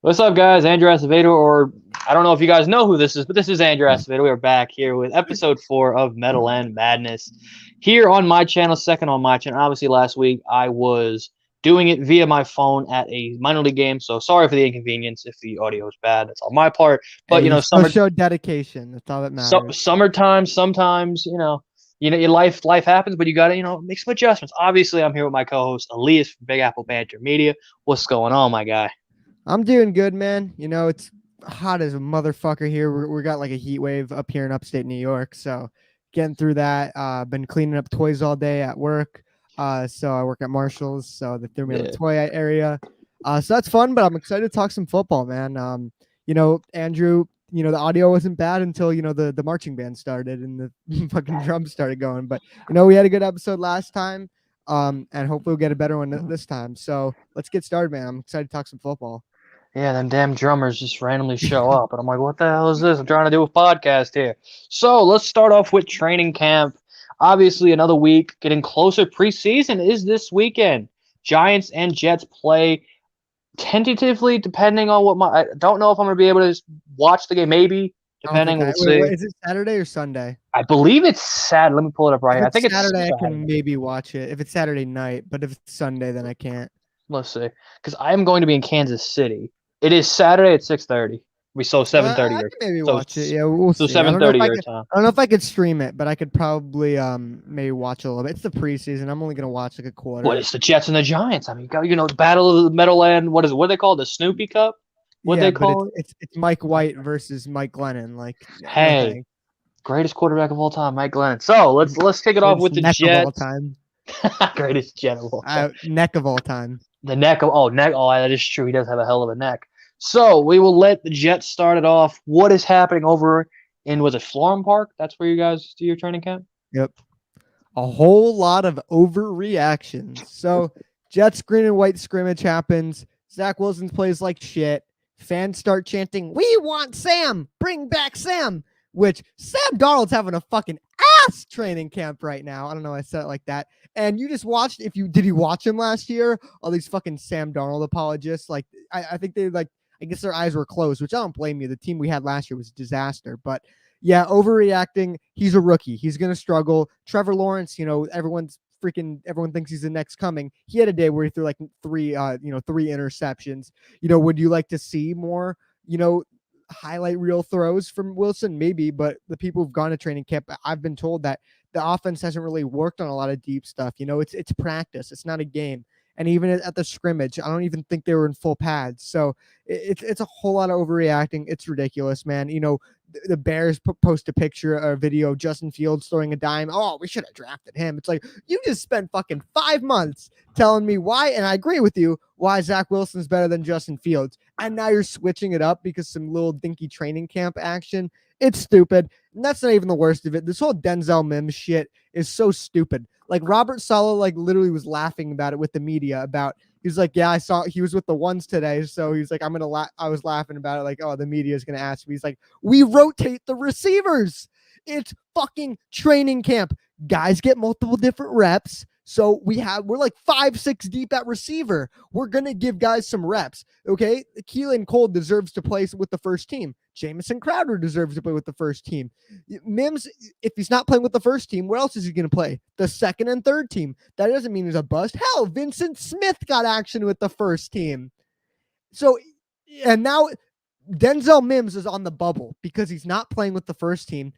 What's up, guys? Andrew Acevedo, or I don't know if you guys know who this is, but this is Andrew Acevedo. We are back here with episode 4 of Metal and Madness here on my channel, second on my channel. Obviously, last week I was doing it via my phone at a minor league game, so sorry for the inconvenience if the audio is bad. That's on my part. But Hey, you you know, still show dedication. That's all that matters. summertime, sometimes your life happens, but you got to make some adjustments. Obviously, I'm here with my co-host Elias from Big Apple Banter Media. What's going on, my guy? I'm doing good, man. It's hot as a motherfucker here. We got like a heat wave up here in upstate New York. So getting through that. Been cleaning up toys all day at work. So I work at Marshall's. So they threw me on the Yeah. toy area. So that's fun, but I'm excited to talk some football, man. Andrew, the audio wasn't bad until, the marching band started and the fucking drums started going. But, we had a good episode last time. And hopefully we'll get a better one this time. So let's get started, man. I'm excited to talk some football. Yeah, them damn drummers just randomly show up, and I'm like, what the hell is this? I'm trying to do a podcast here. So let's start off with training camp. Obviously, another week getting closer. Preseason is this weekend. Giants and Jets play tentatively, depending on I don't know if I'm going to be able to watch the game. Maybe, I don't depending. think We'll wait, see. is it Saturday or Sunday? I believe it's Saturday. Let me pull it up right If here. I think it's it's Saturday, I can Saturday. maybe watch it. If it's Saturday night, but if it's Sunday, then I can't. Let's see, because I am going to be in Kansas City. It is Saturday at 6:30. We saw 7:30 I your can maybe so watch it. Yeah, we'll so see. I don't know 7:30 if I your could. time. I don't know if I could stream it, but I could probably maybe watch a little bit. It's the preseason. I'm only gonna watch like a What quarter. it's the Jets and the Giants. I mean, the Battle of the Meadowland. What is it? What do they call it? The Snoopy Cup? What Yeah, they but it's call it? it's it's Mike White versus Mike Glennon. Like, no Hey, thanks. greatest quarterback of all time, Mike Glennon. So let's kick it off Greatest with the neck of all Jets. time. Greatest Jet of all time. Neck of all time. The neck of neck. Oh, that is true. He does have a hell of a neck. So we will let the Jets start it off. What is happening over in was it Florham Park? That's where you guys do your training camp. Yep. A whole lot of overreactions. So Jets green and white scrimmage happens. Zach Wilson plays like shit. Fans start chanting, "We want Sam! Bring back Sam!" Which Sam Darnold's having a fucking ass training camp right now. I don't know. I said it like that. And you just watched. Did you watch him last year? All these fucking Sam Darnold apologists. Like I think they like. I guess their eyes were closed, which I don't blame you. The team we had last year was a disaster, but yeah, overreacting. He's a rookie. He's going to struggle. Trevor Lawrence, everyone thinks he's the next coming. He had a day where he threw like three interceptions. Would you like to see more, highlight reel throws from Wilson? Maybe, but the people who've gone to training camp, I've been told that the offense hasn't really worked on a lot of deep stuff. It's practice. It's not a game. And even at the scrimmage, I don't even think they were in full pads. So it's a whole lot of overreacting. It's ridiculous, man. The Bears post a picture or a video of Justin Fields throwing a dime. Oh, we should have drafted him. It's like, you just spent fucking 5 months telling me why, and I agree with you, why Zach Wilson's better than Justin Fields. And now you're switching it up because some little dinky training camp action. It's stupid. And that's not even the worst of it. This whole Denzel Mims shit is so stupid. Like Robert Saleh, like literally was laughing about it with the media about, he's like, yeah, I saw he was with the ones today. So he's like, I was laughing about it. Like, oh, the media is going to ask me. He's like, we rotate the receivers. It's fucking training camp. Guys get multiple different reps. So we're like 5-6 deep at receiver. We're going to give guys some reps. Okay. Keelan Cole deserves to play with the first team. Jamison Crowder deserves to play with the first team. Mims, if he's not playing with the first team, where else is he going to play? The second and third team. That doesn't mean he's a bust. Hell, Vincent Smith got action with the first team. So, and now Denzel Mims is on the bubble because he's not playing with the first team.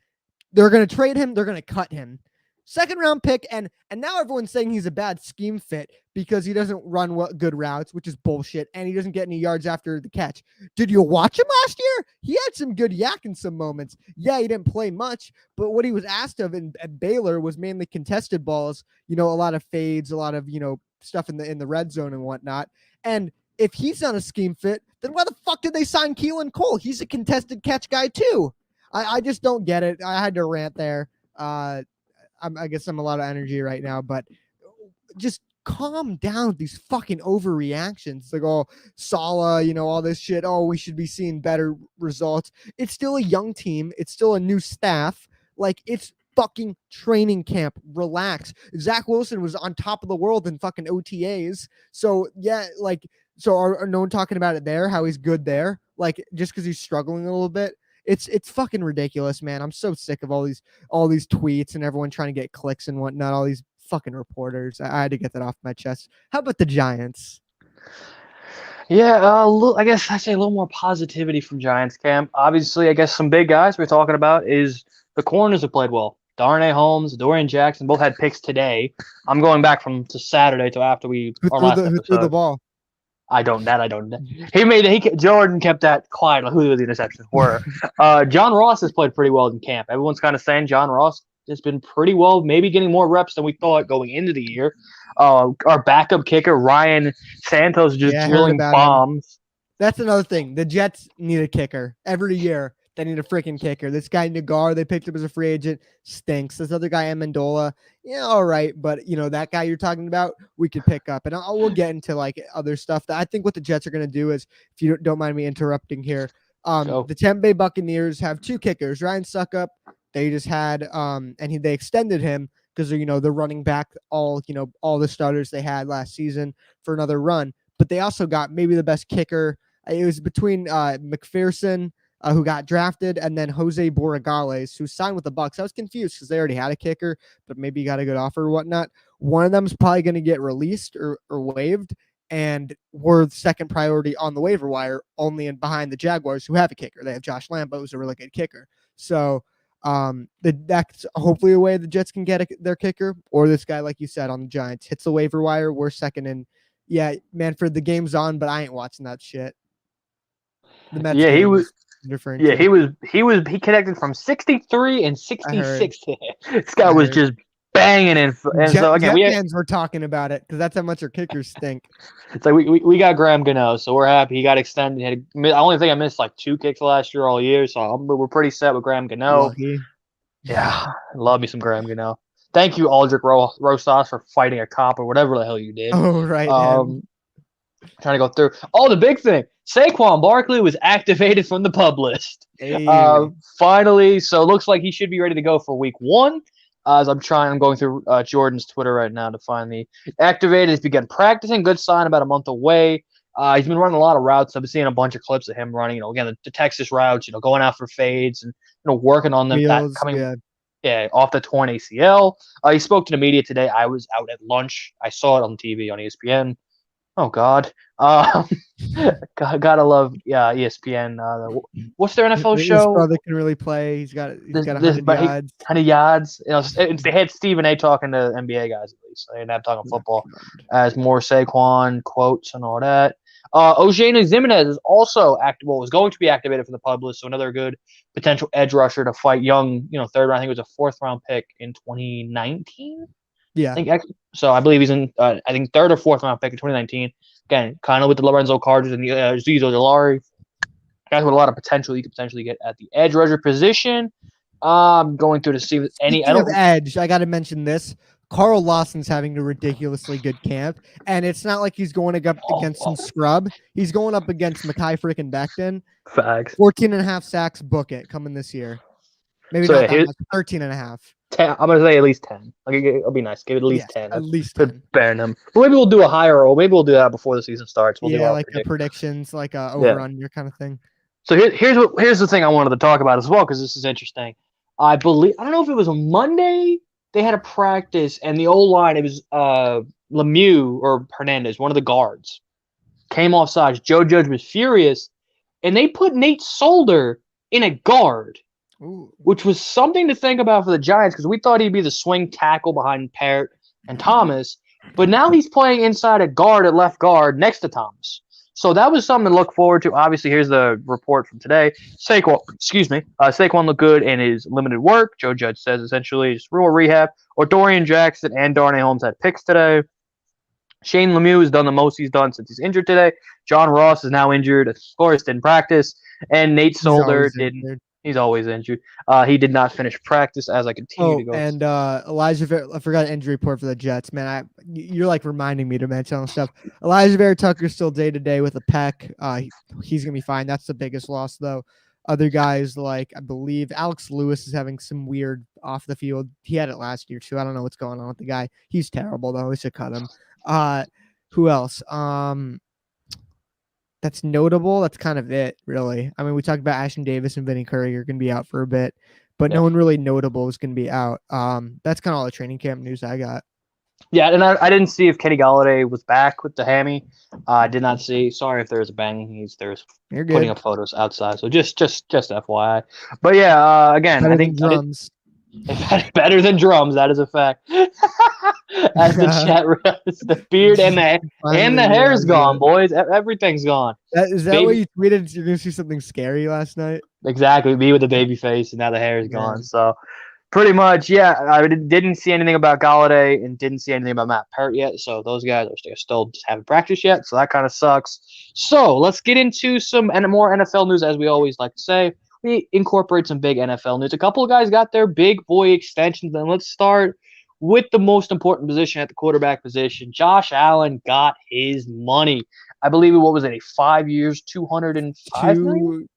They're going to trade him. They're going to cut him. Second round pick, and now everyone's saying he's a bad scheme fit because he doesn't run good routes, which is bullshit, and he doesn't get any yards after the catch. Did you watch him last year? He had some good yak in some moments. Yeah, he didn't play much, but what he was asked of at Baylor was mainly contested balls, a lot of fades, a lot of, stuff in the red zone and whatnot. And if he's not a scheme fit, then why the fuck did they sign Keelan Cole? He's a contested catch guy too. I just don't get it. I had to rant there. I guess I'm a lot of energy right now, but just calm down with these fucking overreactions. Like, oh, Sala, all this shit. Oh, we should be seeing better results. It's still a young team. It's still a new staff. Like, it's fucking training camp. Relax. Zach Wilson was on top of the world in fucking OTAs. So, yeah, like, So are no one talking about it there? How he's good there? Like just because he's struggling a little bit? It's fucking ridiculous, man. I'm so sick of all these tweets and everyone trying to get clicks and whatnot. All these fucking reporters. I had to get that off my chest. How about the Giants? Yeah, I guess I say a little more positivity from Giants camp. Obviously, I guess some big guys we're talking about is the corners have played well. Darnay Holmes, Dorian Jackson both had picks today. I'm going back from to Saturday to after our last Who threw the episode. ball? I don't. Jordan kept that quiet. Like who the interceptions were. John Ross has played pretty well in camp. Everyone's kind of saying John Ross has been pretty well, maybe getting more reps than we thought going into the year. Our backup kicker Ryan Santos just Yeah, I heard drilling about him. bombs. That's another thing. The Jets need a kicker every year. They need a freaking kicker. This guy Nagar, they picked up as a free agent, stinks. This other guy Amendola, yeah, all right, but that guy you're talking about, we could pick up, and we'll get into like other stuff. That I think what the Jets are going to do is, if you don't mind me interrupting here, the Tampa Bay Buccaneers have two kickers. Ryan Suckup, they just had, they extended him because they're running back all the starters they had last season for another run, but they also got maybe the best kicker. It was between McPherson, who got drafted, and then Jose Borregales, who signed with the Bucks. I was confused because they already had a kicker, but maybe he got a good offer or whatnot. One of them is probably going to get released or waived, and we're the second priority on the waiver wire, only in behind the Jaguars, who have a kicker. They have Josh Lambo, who's a really good kicker. So that's hopefully a way the Jets can get their kicker, or this guy, like you said, on the Giants hits the waiver wire. We're second in. Yeah, Manfred, the game's on, but I ain't watching that shit. The Mets Yeah, he game was. referring Yeah, to. he connected from 63 and I heard. 66. This guy I was heard. just banging in, and so again Jet fans were talking about it because that's how much our kickers stink. it's like we got Graham Gano, so we're happy he got extended. I only think I missed like 2 kicks last year all year, so we're pretty set with Graham Gano. Lucky. Yeah, love me some Graham Gano. Thank you, Aldrich Rosas, for fighting a cop or whatever the hell you did. Oh, right. Him. Trying to go through. Oh, the big thing. Saquon Barkley was activated from the PUP list. Hey. Finally, so it looks like he should be ready to go for week 1. As I'm going through Jordan's Twitter right now to find the activated. He's begun practicing. Good sign, about a month away. He's been running a lot of routes. I've been seeing a bunch of clips of him running. Again, the Texas routes. Going out for fades and working on them. Wheels, off the torn ACL. He spoke to the media today. I was out at lunch. I saw it on TV on ESPN. Oh God, gotta love ESPN. What's their NFL show? His brother can really play. He's got 100 yards. 100 yards. They had Stephen A. talking to NBA guys at least. They didn't have talking football. As more Saquon quotes and all that. Eugene Jimenez is also was going to be activated for the PUP list, so another good potential edge rusher to fight young, third round. I think it was a 4th-round pick in 2019. Yeah. So I believe he's in, I think, 3rd or 4th-round pick in 2019. Again, kind of with the Lorenzo Carters and the Zizo Delari. Guys with a lot of potential you could potentially get at the edge rusher position. Going through to see any. Speaking of edge, I got to mention this. Carl Lawson's having a ridiculously good camp, and it's not like he's going up against some scrub. He's going up against Mekhi freaking Becton. Facts. 14.5 sacks, book it, coming this year. Maybe not that much, 13.5. 10, I'm going to say at least 10. Like, it'll be nice. Give it at least 10. At least 10. Ban him. Well, maybe we'll do a higher, or maybe we'll do that before the season starts. We'll do like the predictions, like a over-under kind of thing. So here's the thing I wanted to talk about as well, because this is interesting. I don't know if it was a Monday, they had a practice, and the O-line, it was Lemieux or Hernandez, one of the guards, came off sides. Joe Judge was furious, and they put Nate Solder in a guard. Ooh. Which was something to think about for the Giants, because we thought he'd be the swing tackle behind Parrott and Thomas, but now he's playing inside a guard at left guard next to Thomas. So that was something to look forward to. Obviously, here's the report from today. Saquon looked good in his limited work. Joe Judge says essentially just real rehab. Or Dorian Jackson and Darnay Holmes had picks today. Shane Lemieux has done the most he's done since he's injured today. John Ross is now injured. Of course, didn't practice. And Nate Solder didn't. He's always injured. He did not finish practice as I continue to go. And Elijah, I forgot an injury report for the Jets. Man, you're like reminding me to mention all stuff. Elijah Vera Tucker's still day-to-day with a pec. He's going to be fine. That's the biggest loss, though. Other guys, like I believe Alex Lewis is having some weird off the field. He had it last year, too. I don't know what's going on with the guy. He's terrible, though. We should cut him. Who else? that's notable. That's kind of it, really. I mean, we talked about Ashton Davis and Vinny Curry are going to be out for a bit, but Yeah. no one really notable is going to be out. That's kind of all the training camp news I got. Yeah, and I didn't see if Kenny Galladay was back with the hammy. I did not see. Sorry if there's a bang. There's You're putting good. up photos outside. So just FYI. But yeah, again, Better I than think drums. better than drums. That is a fact. As the chat realizes, the beard and the Finally hair is realized gone, that. boys. Everything's gone. Is that what Baby, you tweeted? You're going to see something scary last night? exactly. Me with the baby face, and now the hair is gone. Man. So pretty much, yeah. I didn't see anything about Galladay and didn't see anything about Matt Peart yet. So those guys are still just haven't practiced yet. So that kind of sucks. So let's get into some more NFL news, as we always like to say. We incorporate some big NFL news. A couple of guys got their big boy extensions. And let's start with the most important position at the quarterback position. Josh Allen got his money. I believe what was it? 5 years, 205 million.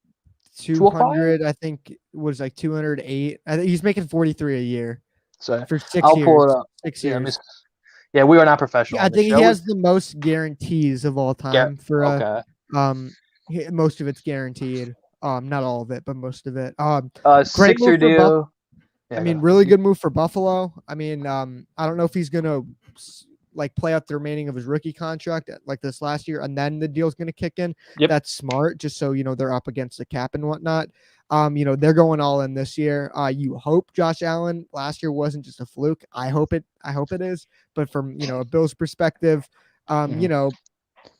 200, I think was like 208. I think he's making 43 a year So for 6 I'll years. pull it up. 6 Yeah, years. yeah, we are not professional. I on this think show. he has the most guarantees of all time for okay. Most of it's guaranteed. Not all of it, but most of it. Great 6-year move for Buffalo. deal. Yeah, I mean, really good move for Buffalo. I mean, I don't know if he's gonna like play out the remaining of his rookie contract like this last year, and then the deal's gonna kick in. Yep. That's smart, just so they're up against the cap and whatnot. They're going all in this year. You hope Josh Allen last year wasn't just a fluke. I hope it is. But from a Bills perspective,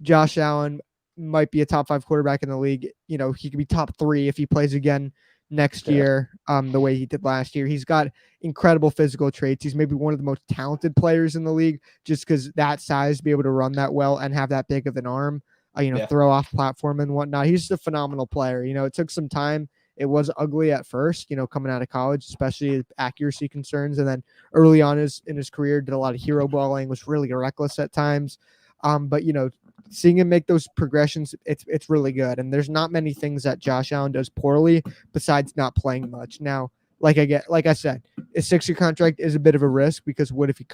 Josh Allen might be a top 5 quarterback in the league. He could be top 3 if he plays again next year, the way he did last year. He's got incredible physical traits. He's maybe one of the most talented players in the league just because that size, to be able to run that well and have that big of an arm, throw off platform and whatnot. He's just a phenomenal player. It took some time. It was ugly at first, coming out of college, especially accuracy concerns. And then early on in his career, did a lot of hero balling, was really reckless at times. But seeing him make those progressions, it's really good. And there's not many things that Josh Allen does poorly besides not playing much. Now, like I said, a 6-year contract is a bit of a risk because what if he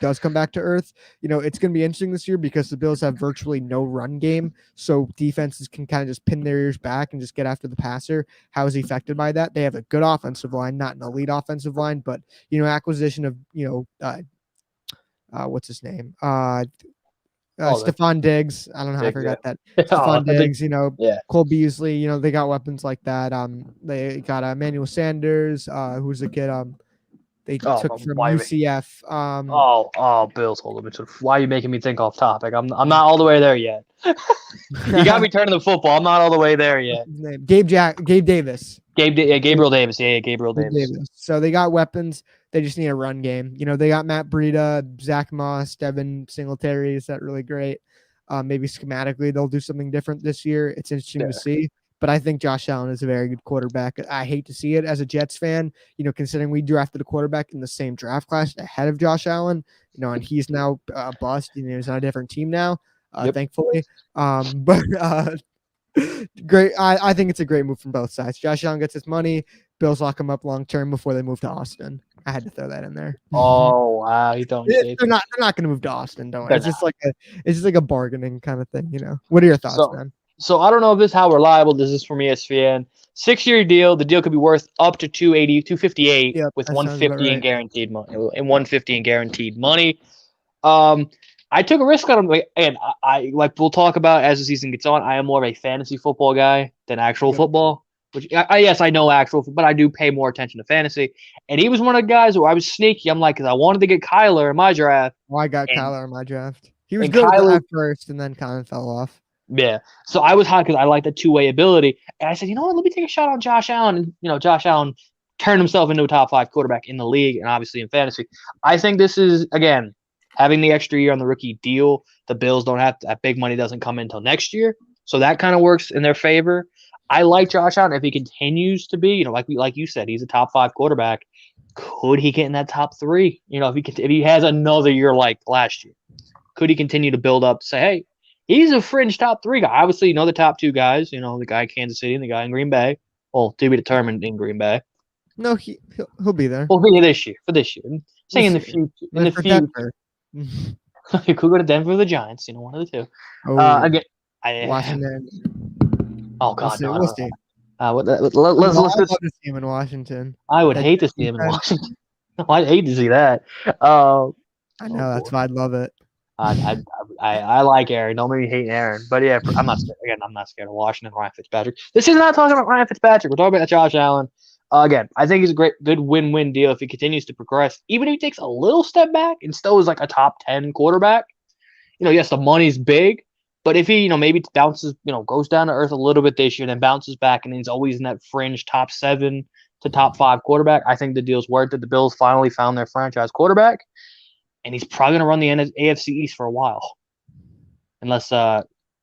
does come back to earth? It's going to be interesting this year because the Bills have virtually no run game, so defenses can kind of just pin their ears back and just get after the passer. How is he affected by that? They have a good offensive line, not an elite offensive line, but acquisition of what's his name? Stephon Diggs. I don't know how I forgot that. Stephon Diggs, Cole Beasley, they got weapons like that. They got Emmanuel Sanders, who's the kid they took from UCF. Bills, hold on. Why are you making me think off topic? I'm not all the way there yet. You got me turning the football. I'm not all the way there yet. Gabe Davis. Gabriel Davis. Yeah, Gabriel Davis. So they got weapons. They just need a run game. They got Matt Breida, Zach Moss, Devin Singletary. Is that really great? Maybe schematically they'll do something different this year. It's interesting to see. But I think Josh Allen is a very good quarterback. I hate to see it as a Jets fan, considering we drafted a quarterback in the same draft class ahead of Josh Allen, and he's now a bust. He's on a different team now, thankfully. But great. I think it's a great move from both sides. Josh Allen gets his money. Bills lock him up long term before they move to Austin. I had to throw that in there. Oh wow, you don't. They're not going to move to Austin. Don't worry. It's just like a bargaining kind of thing. What are your thoughts, man? So I don't know if this is how reliable this is from ESPN. 6-year deal. The deal could be worth up to 258 with 150 in guaranteed money. And 150 in guaranteed money. I took a risk on him, and I like we'll talk about as the season gets on. I am more of a fantasy football guy than actual football. Which yes, I know actual, but I do pay more attention to fantasy. And he was one of the guys where I was sneaky. I'm like, because I wanted to get Kyler in my draft. Well, I got Kyler in my draft. He was good at first, and then kind of fell off. Yeah. So I was hot because I like the two-way ability. And I said, you know what, let me take a shot on Josh Allen. And, Josh Allen turned himself into a top 5 quarterback in the league and obviously in fantasy. I think this is, again, having the extra year on the rookie deal. The Bills don't have that big money doesn't come in until next year. So that kind of works in their favor. I like Josh Allen. If he continues to be, like you said, he's a top 5 quarterback. Could he get in that top 3? If he has another year like last year, could he continue to build up to say, hey, he's a fringe top 3 guy? Obviously, the top 2 guys, the guy in Kansas City and the guy in Green Bay. Well, to be determined in Green Bay. No, he'll be there. Well, for this year. Say in the future. In the future. He could go to Denver or the Giants, one of the two. Oh. Washington. Oh We'll God, see. no, I We'll don't see. let's No, let's I'd go. love to see him in Washington. I would That hate to see him in defense. Washington. I'd hate to see that. Oh I know. boy. That's why I'd love it. I like Aaron. Don't make me hate Aaron. But yeah, I'm not scared. Again, I'm not scared of Washington. Ryan Fitzpatrick. This is not talking about Ryan Fitzpatrick. We're talking about Josh Allen. Again, I think he's a good win-win deal if he continues to progress. Even if he takes a little step back and still is like a top 10 quarterback. Yes, the money's big, but if he, maybe bounces, goes down to earth a little bit this year, then bounces back, and he's always in that fringe top 7 to top 5 quarterback, I think the deal's worth it. The Bills finally found their franchise quarterback, and he's probably going to run the AFC East for a while. Unless,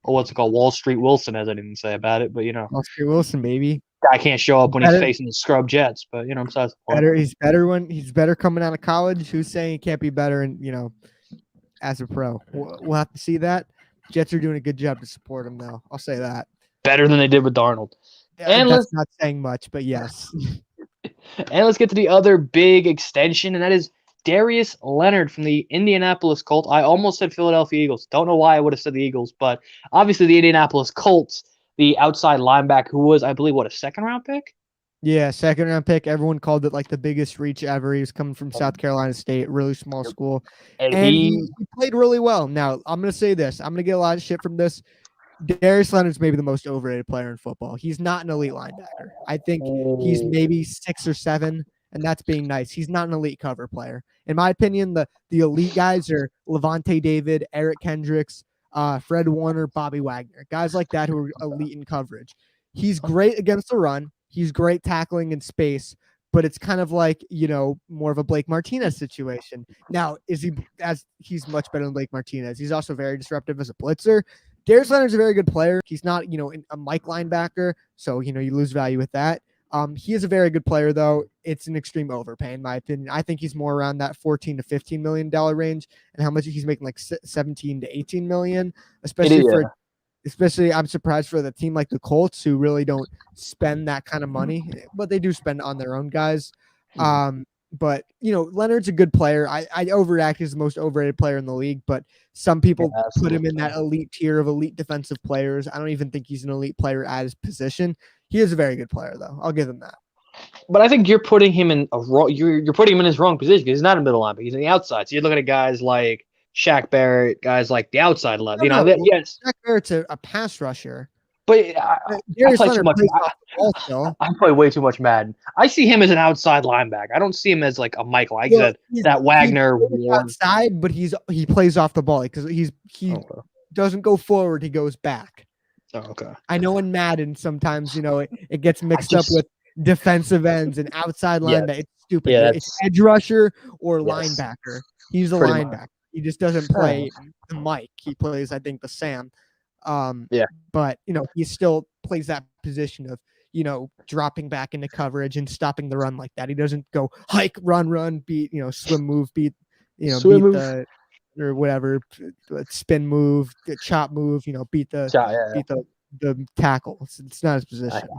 what's it called? Wall Street Wilson has anything to say about it, but, Wall Street Wilson, baby. guy can't show up when he's facing the scrub Jets, but, besides the point. He's better coming out of college. Who's saying he can't be better and, as a pro? We'll have to see that. Jets are doing a good job to support him, though. I'll say that. Better than they did with Darnold. And that's not saying much, but yes. And let's get to the other big extension, and that is Darius Leonard from the Indianapolis Colts. I almost said Philadelphia Eagles. Don't know why I would have said the Eagles, but obviously the Indianapolis Colts, the outside linebacker who was, I believe, a second-round pick? Yeah, second-round pick. Everyone called it like the biggest reach ever. He was coming from South Carolina State, really small school. And he played really well. Now, I'm going to say this. I'm going to get a lot of shit from this. Darius Leonard's maybe the most overrated player in football. He's not an elite linebacker. I think he's maybe 6 or 7, and that's being nice. He's not an elite cover player. In my opinion, the elite guys are Levante David, Eric Kendricks, Fred Warner, Bobby Wagner. Guys like that who are elite in coverage. He's great against the run. He's great tackling in space, but it's kind of like, more of a Blake Martinez situation. Now, he's much better than Blake Martinez. He's also very disruptive as a blitzer. Darius Leonard's a very good player. He's not, a Mike linebacker, so, you lose value with that. He is a very good player, though. It's an extreme overpay, in my opinion. I think he's more around that $14 to $15 million range, and how much he's making, like 17 to 18 million, especially I'm surprised for the team like the Colts, who really don't spend that kind of money, but they do spend on their own guys. But Leonard's a good player. I overreact. He's the most overrated player in the league, but some people put him in that elite tier of elite defensive players. I don't even think he's an elite player at his position. He is a very good player, though. I'll give him that. But I think you're putting him in you're putting him in his wrong position because he's not a middle linebacker. He's on the outside. So you're looking at guys like Shaq Barrett, guys like the outside left. Yes, Shaq Barrett's a pass rusher. But I play way too much Madden. I see him as an outside linebacker. I don't see him as like a Mike, like that Wagner. He's outside, but he plays off the ball because he doesn't go forward. He goes back. Oh, okay. I know in Madden sometimes it gets mixed up with defensive ends and outside linebacker. It's stupid. Yeah, it's edge rusher or linebacker. He's a linebacker. Much. He just doesn't play the Mike. He plays, I think, the Sam. But he still plays that position of dropping back into coverage and stopping the run like that. He doesn't go hike, run, beat, swim move, beat the or whatever, spin move, chop move, beat the tackle. It's not his position.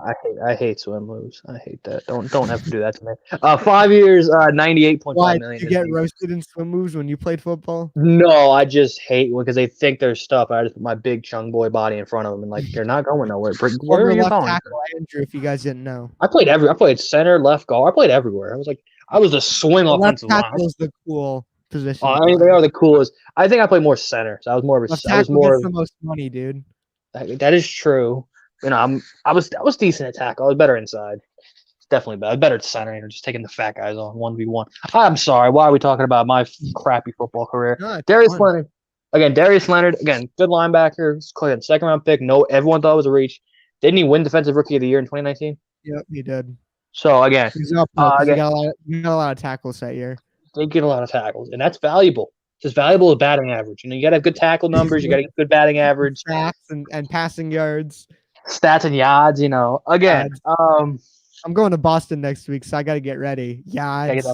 I hate swim moves. I hate that. Don't ever do that to me. 5 years, $98.5 million. Did you get roasted in swim moves when you played football? No, I just hate because they think they're stuff. I just put my big chung boy body in front of them and like they're not going nowhere. Where are you going? Tackle, Andrew, if you guys didn't know, I played center, left guard. I played everywhere. I was a swing offensive line. Tackle is the cool position. They are the coolest. I think I played more center. So I was more of a. Left tackle gets the most money, dude. That is true. I was decent at tackle. I was better inside. Definitely better. Better at center. Just taking the fat guys on 1v1. I'm sorry. Why are we talking about my crappy football career? No, Darius Leonard. Darius Leonard. Good linebacker. Second round pick. No, everyone thought it was a reach. Didn't he win Defensive Rookie of the Year in 2019? Yep, he did. So again, he got a lot of tackles that year. They get a lot of tackles, and that's valuable. It's as valuable as batting average. You got to have good tackle numbers. You got to get good batting average. Stats and passing yards. Stats and yards, Again, I'm going to Boston next week, so I got to get ready. Yards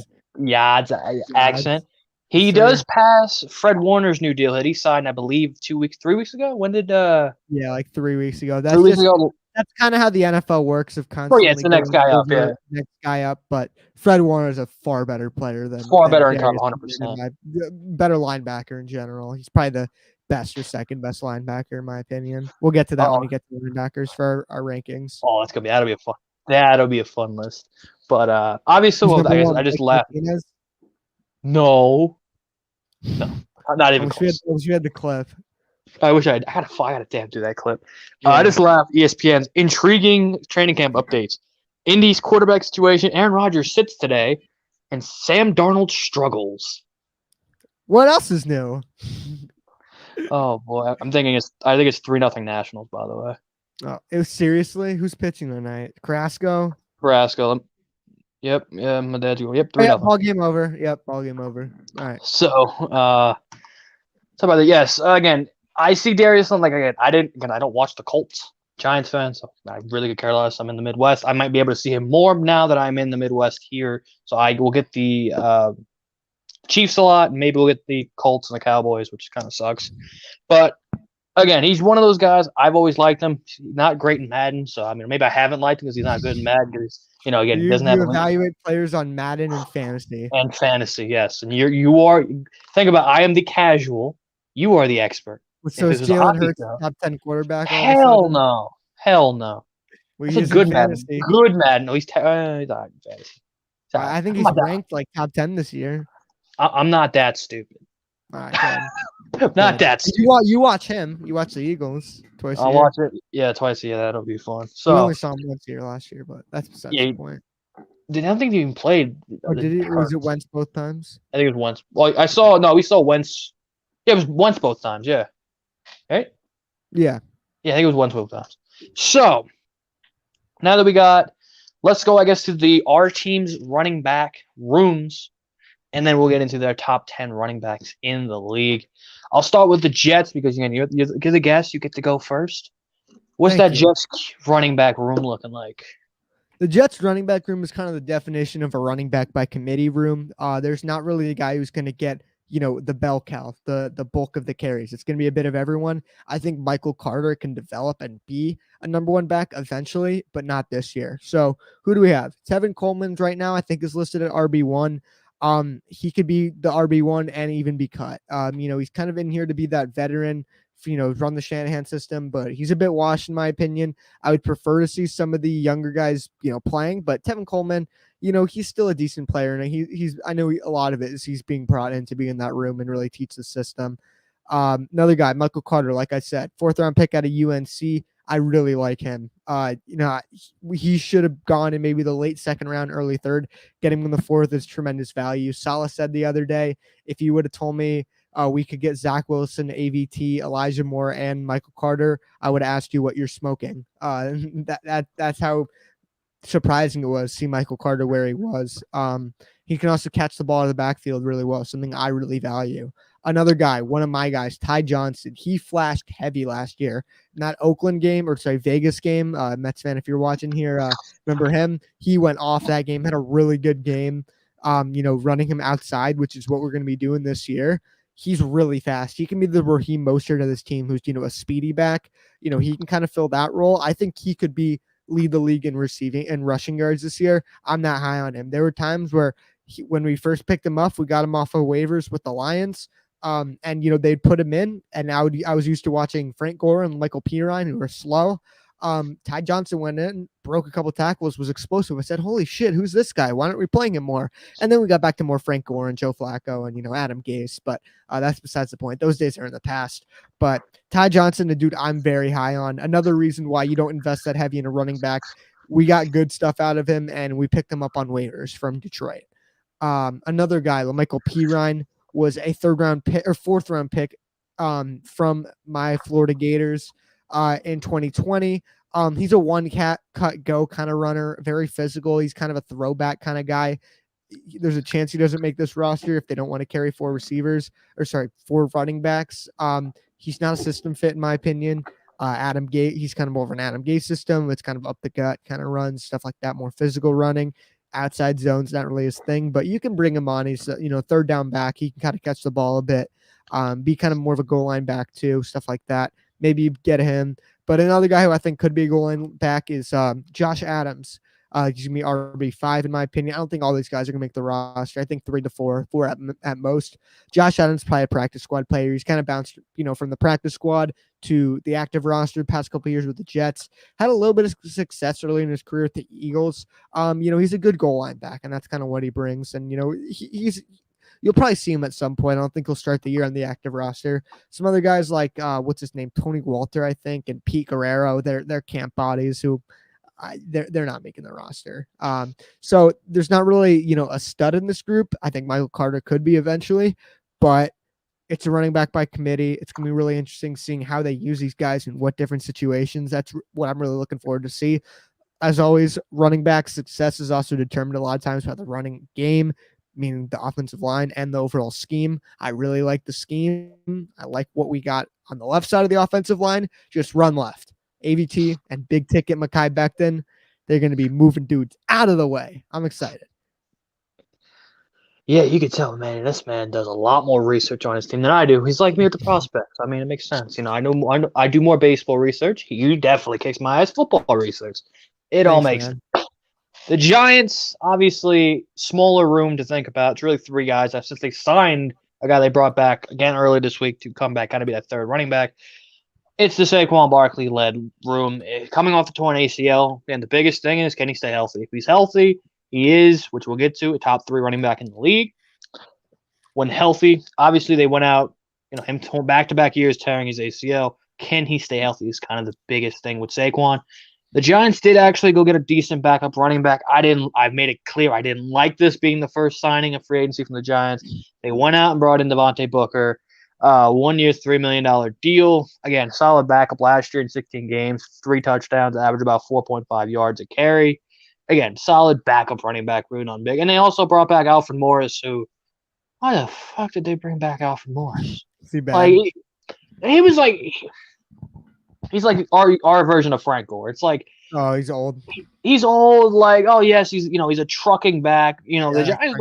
accent. He does pass Fred Warner's new deal that he signed, I believe, 3 weeks ago. When did? Like 3 weeks ago. That's kind of how the NFL works. Of constantly. It's the next guy up. Yeah, next guy up. But Fred Warner is a far better player than better in cover, 100%. Better linebacker in general. He's probably the best or second best linebacker in my opinion. We'll get to that when we get to linebackers for our rankings. Oh, that'll be a fun list. But obviously, Who's well, number I guess one? I just Blake laughed. Martinez? No, not I even wish we had, close. I wish we had the clip. I wish I gotta damn do that clip. Yeah. I just laughed. ESPN's intriguing training camp updates. Indy's quarterback situation. Aaron Rodgers sits today, and Sam Darnold struggles. What else is new? Oh boy, I think it's 3-0 Nationals. By the way, Oh, it was seriously who's pitching tonight? Carrasco. Nebraska. Yep, yeah, my dad's going. Yep, Oh, yeah, 3-0. ball game over. Yep, ball game over. All right. So, talk about that. Yes, again, I see Darius. Like again, I don't watch the Colts. Giants fan, so I really could care less. I'm in the Midwest. I might be able to see him more now that I'm in the Midwest here. So I will get the Chiefs a lot, and maybe we'll get the Colts and the Cowboys, which kind of sucks. But again, he's one of those guys. I've always liked him. He's not great in Madden, so I mean, maybe I haven't liked him because he's not good in Madden. Because again, he doesn't have. You evaluate players on Madden and fantasy. And fantasy, yes. And you are. Think about. I am the casual. You are the expert. So is Jalen Hurts top 10 quarterback? Hell no. Hell no. Well, That's a good Madden. Good Madden. No, he's not in fantasy. I think he's ranked like top 10 this year. I'm not that stupid. All right, not that stupid. You watch him. You watch the Eagles twice a year. I'll watch it. Yeah, twice a year. That'll be fun. So we only saw him once a year last year, but that's besides the point. I don't think he even played. Or did he? Or was it Wentz both times? I think it was once. Well, we saw Wentz. Yeah, it was once both times. Yeah. Right? Yeah. Yeah, I think it was once both times. So, now that let's go, I guess, to our team's running back rooms, and then we'll get into their top 10 running backs in the league. I'll start with the Jets because, again, you're the guest. You get to go first. What's that Jets running back room looking like? The Jets running back room is kind of the definition of a running back by committee room. There's not really a guy who's going to get the bell cow, the bulk of the carries. It's going to be a bit of everyone. I think Michael Carter can develop and be a number one back eventually, but not this year. So who do we have? Tevin Coleman right now, I think, is listed at RB1. He could be the RB1 and even be cut. He's kind of in here to be that veteran, run the Shanahan system, but he's a bit washed in my opinion. I would prefer to see some of the younger guys, playing, but Tevin Coleman, he's still a decent player, and I know a lot of it is he's being brought in to be in that room and really teach the system. Another guy, Michael Carter, like I said, 4th round pick out of UNC. I really like him. He should have gone in maybe the late 2nd round, early 3rd. Getting him in the 4th is tremendous value. Salah said the other day, if you would have told me we could get Zach Wilson, AVT, Elijah Moore, and Michael Carter, I would have asked you what you're smoking. That's how surprising it was to see Michael Carter where he was. He can also catch the ball out of the backfield really well, something I really value. Another guy, one of my guys, Ty Johnson, he flashed heavy last year. In that Vegas game, Mets fan, if you're watching here, remember him? He went off that game, had a really good game, running him outside, which is what we're going to be doing this year. He's really fast. He can be the Raheem Mostert of this team who's, a speedy back. He can kind of fill that role. I think he could lead the league in receiving and rushing yards this year. I'm not high on him. There were times where when we first picked him up, we got him off of waivers with the Lions. And they'd put him in, and I was used to watching Frank Gore and Michael Pirine, who were slow. Ty Johnson went in, broke a couple tackles, was explosive. I said, holy shit, who's this guy? Why aren't we playing him more? And then we got back to more Frank Gore and Joe Flacco and, Adam Gase. But that's besides the point. Those days are in the past. But Ty Johnson, the dude I'm very high on. Another reason why you don't invest that heavy in a running back. We got good stuff out of him, and we picked him up on waivers from Detroit. Another guy, Michael Pirine, was a 3rd round pick or 4th round pick from my Florida Gators in 2020. He's a one cut go kind of runner, very physical. He's kind of a throwback kind of guy. There's a chance he doesn't make this roster if they don't want to carry 4 running backs. He's not a system fit in my opinion. Adam Gase, he's kind of more of an Adam Gase system. It's kind of up the gut kind of runs, stuff like that, more physical running. Outside zones, not really his thing, but you can bring him on. He's 3rd down back. He can kind of catch the ball a bit, be kind of more of a goal line back too, stuff like that. Maybe get him. But another guy who I think could be a goal line back is Josh Adams. He's gonna be RB5 in my opinion. I don't think all these guys are gonna make the roster. I think 3 to 4 at most. Josh Allen's probably a practice squad player. He's kind of bounced, from the practice squad to the active roster the past couple of years with the Jets. Had a little bit of success early in his career with the Eagles. He's a good goal line back, and that's kind of what he brings. And he's you'll probably see him at some point. I don't think he'll start the year on the active roster. Some other guys like what's his name, Tony Walter, I think, and Pete Guerrero. They're camp bodies who they're not making the roster. So there's not really a stud in this group. I think Michael Carter could be eventually, but it's a running back by committee. It's gonna be really interesting seeing how they use these guys in what different situations. That's what I'm really looking forward to see. As always, running back success is also determined a lot of times by the running game, meaning the offensive line and the overall scheme. I really like the scheme. I like what we got on the left side of the offensive line. Just run left. AVT and big ticket Mekhi Becton, they're going to be moving dudes out of the way. I'm excited. Yeah, you could tell, man. This man does a lot more research on his team than I do. He's like me with the prospects. I mean, it makes sense. I do more baseball research. He definitely kicks my ass football research. It all makes sense. The Giants, obviously, smaller room to think about. It's really three guys. Since they signed a guy they brought back again early this week to come back, kind of be that third running back. It's the Saquon Barkley-led room. Coming off the torn ACL, and the biggest thing is, can he stay healthy? If he's healthy, he is, which we'll get to, a top 3 running back in the league. When healthy, obviously they went out, him back-to-back years tearing his ACL. Can he stay healthy is kind of the biggest thing with Saquon. The Giants did actually go get a decent backup running back. I've made it clear I didn't like this being the first signing of free agency from the Giants. They went out and brought in Devontae Booker. 1 year, $3 million deal. Again, solid backup last year in 16 games, 3 touchdowns, average about 4.5 yards a carry. Again, solid backup running back, rooting on big. And they also brought back Alfred Morris, who, why the fuck did they bring back Alfred Morris? Is he bad? Like, he was like, he's like our version of Frank Gore. It's like, oh, he's old. He's old. Like, oh yes, he's a trucking back. The Giants.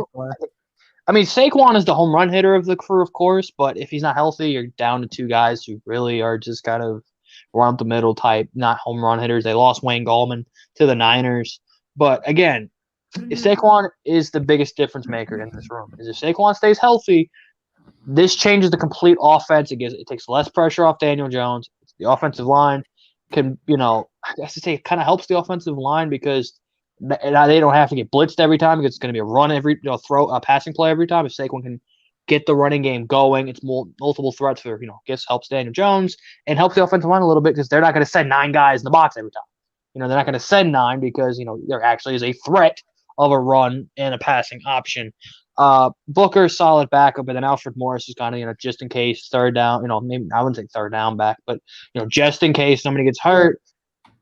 I mean, Saquon is the home run hitter of the crew, of course, but if he's not healthy, you're down to 2 guys who really are just kind of run up the middle type, not home run hitters. They lost Wayne Gallman to the Niners. But again, if Saquon is the biggest difference maker in this room, is if Saquon stays healthy, this changes the complete offense. It takes less pressure off Daniel Jones. The offensive line can, I guess to say it kind of helps the offensive line because they don't have to get blitzed every time because it's going to be a run throw a passing play every time. If Saquon can get the running game going, it's multiple threats for helps Daniel Jones and helps the offensive line a little bit because they're not going to send 9 guys in the box every time. They're not going to send 9 because there actually is a threat of a run and a passing option. Booker solid backup, and then Alfred Morris is kind of just in case third down. Maybe I wouldn't say third down back, but just in case somebody gets hurt.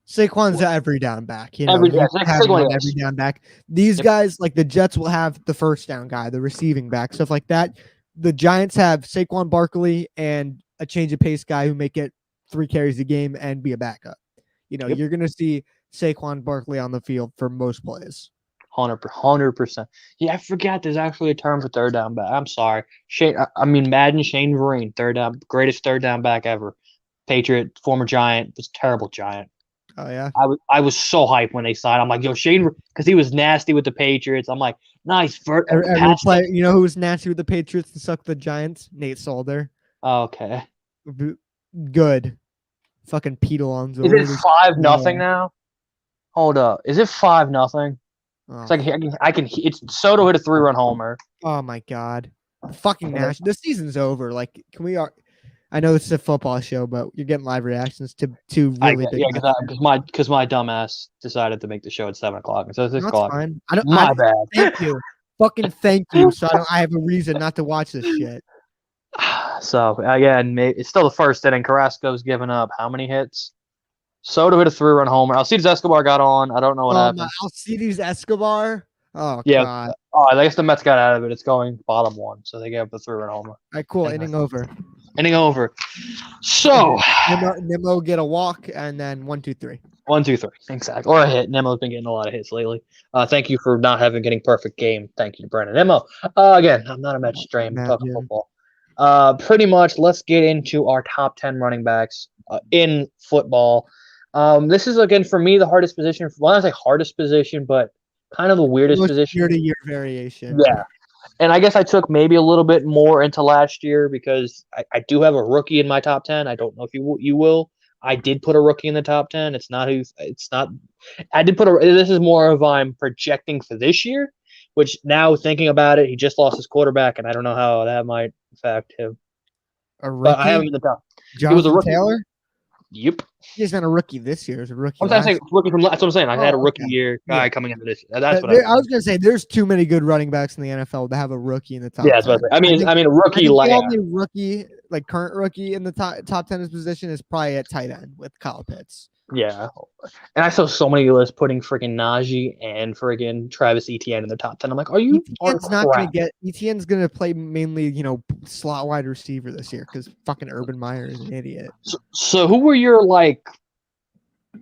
Saquon's every down back. Every down back. These guys, like the Jets, will have the first down guy, the receiving back, stuff like that. The Giants have Saquon Barkley and a change of pace guy who may get 3 carries a game and be a backup. You're going to see Saquon Barkley on the field for most plays. 100%. Yeah, I forgot there's actually a term for third down back. I'm sorry. Madden Shane Vereen, greatest third down back ever. Patriot, former Giant, was terrible Giant. Oh, yeah? I was so hyped when they signed. I'm like, yo, Shane, because he was nasty with the Patriots. I'm like, nice. Every play, who was nasty with the Patriots and sucked the Giants? Nate Solder. Okay. Good. Fucking Pete Alonso. Is it 5-0 now? Hold up. Is it 5-0? Oh. It's like it's Soto hit a 3-run homer. Oh my god. Fucking Nash. The season's over. Like, can we I know this is a football show, but you're getting live reactions to really big. Yeah, because my dumbass decided to make the show at 7:00 instead of 6:00. Fine. My bad. Thank you. Fucking thank you. So I have a reason not to watch this shit. So again, it's still the first inning. Carrasco's given up how many hits? Soto hit a 3-run homer. Alcides Escobar got on. I don't know what happened. Alcides Escobar? Oh, yeah. God. Oh, I guess the Mets got out of it. It's going bottom 1, so they gave up the 3-run homer. All right, cool. Inning over. So Nemo get a walk and then 1, 2, 3. 1, 2, 3. Exactly. Or a hit. Nemo's been getting a lot of hits lately. Thank you for not getting perfect game. Thank you to Brandon Nemo. Again, I'm not a Mets stream. Talking football. Pretty much, let's get into our top 10 running backs in football. This is again for me the hardest position. Well, I say hardest position, but kind of the weirdest Most position. year-to-year variation. Yeah, and I guess I took maybe a little bit more into last year because I do have a rookie in my top 10. I don't know if you will. I did put a rookie in the top 10. It's not who. It's not. I did put a. This is more of I'm projecting for this year, which now thinking about it, he just lost his quarterback, and I don't know how that might affect him. A But I have him rookie, in the top. He was a Jonathan rookie. Taylor. Yep. He's not a rookie this year. He's a rookie I'm trying to say last. rookie from. That's what I'm saying. I had a Oh, rookie okay. year guy Yeah. coming into this. That's what I mean. I was gonna say there's too many good running backs in the NFL to have a rookie in the top Yeah, that's 10. what I mean. I mean, a I rookie. think the Yeah, only rookie, like current rookie in the top 10 position is probably at tight end with Kyle Pitts. yeah. And I saw so many lists putting freaking Najee and freaking Travis Etienne in the top 10. I'm like, are you on ETN's not gonna crap? get ETN's gonna play mainly, slot wide receiver this year because fucking Urban Meyer is an idiot. So who were your like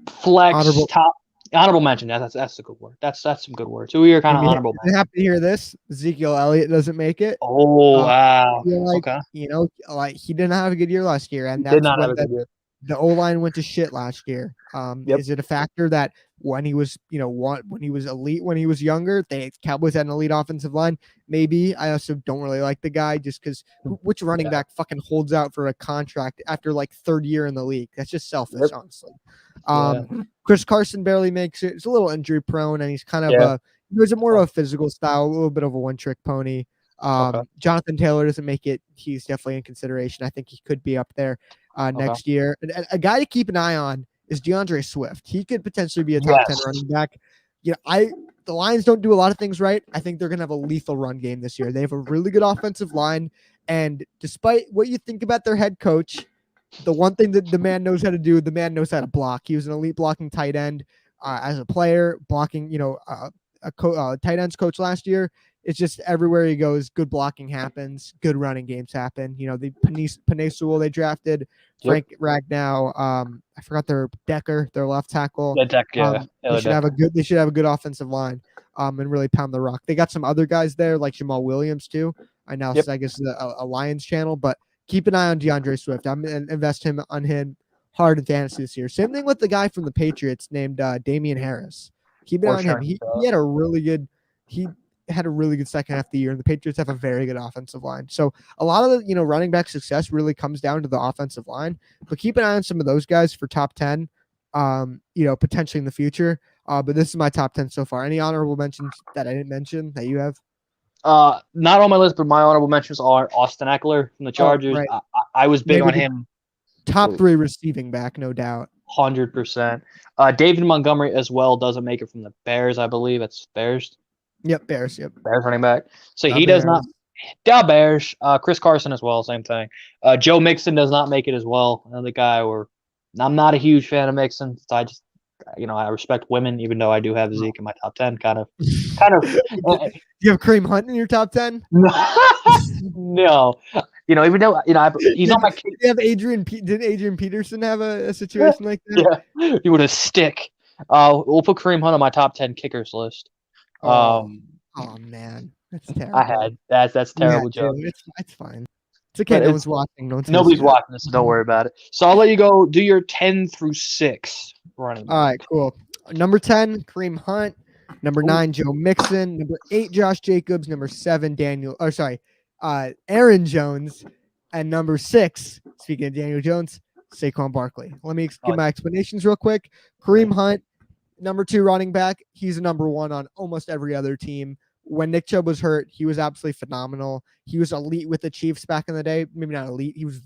flex Honorable. top honorable mention? That's a good word. That's some good words. Who are your kind of honorable I'm mentions? happy to hear this. Ezekiel Elliott doesn't make it. Oh wow. Feel like Okay. like he didn't have a good year last year, and Did that's not have when a good year. the O line went to shit last year. Yep. Is it a factor that when he was, when he was elite when he was younger, the Cowboys had an elite offensive line? Maybe. I also don't really like the guy just because which running back fucking holds out for a contract after like third year in the league? That's just selfish, honestly. Chris Carson barely makes it. He's a little injury prone, and he's kind of he's more of a physical style, a little bit of a one trick pony. Jonathan Taylor doesn't make it. He's definitely in consideration. I think he could be up there next year. A guy to keep an eye on is DeAndre Swift. He could potentially be a top 10 running back. The Lions don't do a lot of things right. I think they're going to have a lethal run game this year. They have a really good offensive line. And despite what you think about their head coach, the one thing that the man knows how to do, the man knows how to block. He was an elite blocking tight end as a player, blocking, tight ends coach last year. It's just everywhere he goes, good blocking happens, good running games happen. The Penei Sewell they drafted, Frank Ragnow, I forgot their Decker, their left tackle. They should have a good offensive line, and really pound the rock. They got some other guys there like Jamal Williams too. I know, I guess a Lions channel, but keep an eye on DeAndre Swift. I'm gonna invest on him hard in fantasy this year. Same thing with the guy from the Patriots named Damian Harris. Keep an eye on him. He had a really good second half of the year, and the Patriots have a very good offensive line. So a lot of the running back success really comes down to the offensive line. But keep an eye on some of those guys for top 10, potentially in the future. But this is my top 10 so far. Any honorable mentions that I didn't mention that you have? Not on my list, but my honorable mentions are Austin Eckler from the Chargers. Right. I was big on him. Top 3 receiving back, no doubt. 100%. David Montgomery as well doesn't make it from the Bears, I believe. It's Bears. Yep, Bears. Yep. Bears running back. So he does not. Da Bears. Chris Carson as well, same thing. Joe Mixon does not make it as well. Another guy I'm not a huge fan of Mixon. So I just, I respect women, even though I do have Zeke in my top 10. Kind of. Do you have Kareem Hunt in your top 10? No. Even though he's on my. You have Did Adrian Peterson have a situation like that? Yeah, he would have stick. We'll put Kareem Hunt on my top 10 kickers list. Oh man, that's terrible. I had that's terrible joke. It's fine. It's okay. No one's watching. Nobody's watching this, so don't worry about it. So I'll let you go. Do your 10 through 6 running. All right, cool. Number 10, Kareem Hunt. Number 9, Joe Mixon. Number 8, Josh Jacobs. Number 7, Aaron Jones. And number 6, speaking of Daniel Jones, Saquon Barkley. Let me give my explanations real quick. Kareem Hunt, number 2 running back. He's a number 1 on almost every other team. When Nick Chubb was hurt, he was absolutely phenomenal. He was elite with the Chiefs back in the day. Maybe not elite. He was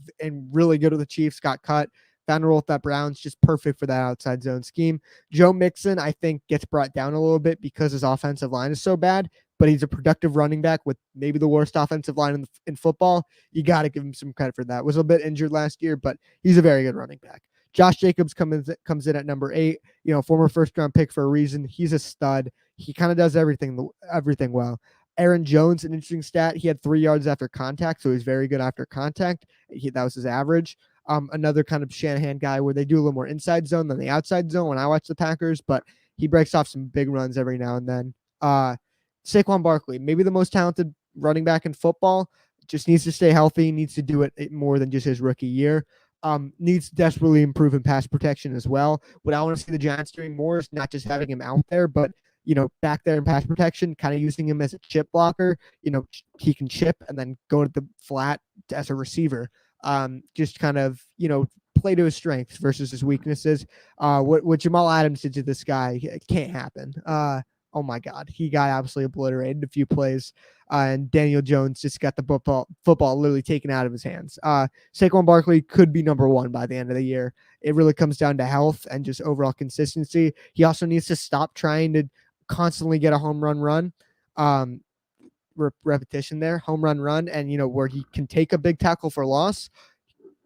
really good with the Chiefs, got cut. Found a role with that Browns, just perfect for that outside zone scheme. Joe Mixon, I think, gets brought down a little bit because his offensive line is so bad, but he's a productive running back with maybe the worst offensive line in football. You got to give him some credit for that. Was a bit injured last year, but he's a very good running back. Josh Jacobs comes in at number 8, former first-round pick for a reason. He's a stud. He kind of does everything well. Aaron Jones, an interesting stat. He had 3 yards after contact, so he's very good after contact. That was his average. Another kind of Shanahan guy where they do a little more inside zone than the outside zone when I watch the Packers, but he breaks off some big runs every now and then. Saquon Barkley, maybe the most talented running back in football, just needs to stay healthy, needs to do it more than just his rookie year. needs to desperately improve in pass protection as well. What I want to see the Giants doing more is not just having him out there, but back there in pass protection, kind of using him as a chip blocker. He can chip and then go to the flat as a receiver. Just kind of play to his strengths versus his weaknesses. What Jamal Adams did to this guy, it can't happen. Oh my God, he got absolutely obliterated a few plays, and Daniel Jones just got the football literally taken out of his hands. Saquon Barkley could be number one by the end of the year. It really comes down to health and just overall consistency. He also needs to stop trying to constantly get a home run. Repetition there, home run, and where he can take a big tackle for loss.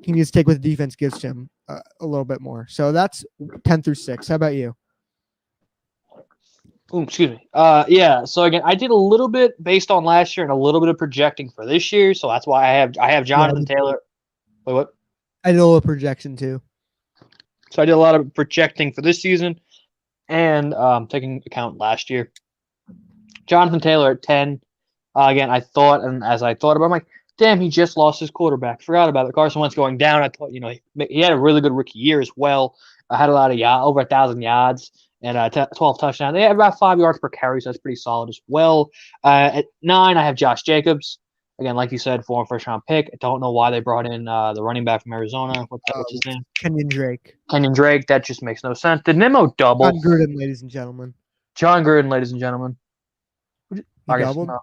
He needs to take what the defense gives him a little bit more. So that's 10 through 6. How about you? Ooh, excuse me. Yeah. So again, I did a little bit based on last year and a little bit of projecting for this year. So that's why I have Jonathan Taylor. Wait, what? I did a little projection too. So I did a lot of projecting for this season and taking account last year. Jonathan Taylor at 10. Again, I thought, and as I thought about it, I'm like, damn, he just lost his quarterback. Forgot about it. Carson Wentz going down. I thought, he had a really good rookie year as well. I had a lot of over 1,000 yards and 12 touchdowns. They had about 5 yards per carry, so that's pretty solid as well. At 9, I have Josh Jacobs. Again, like you said, former first-round pick. I don't know why they brought in the running back from Arizona. What's his name? Kenyon Drake. Kenyon Drake. That just makes no sense. Did Nemo double? John Gruden, ladies and gentlemen. John Gruden, ladies and gentlemen. I guess no.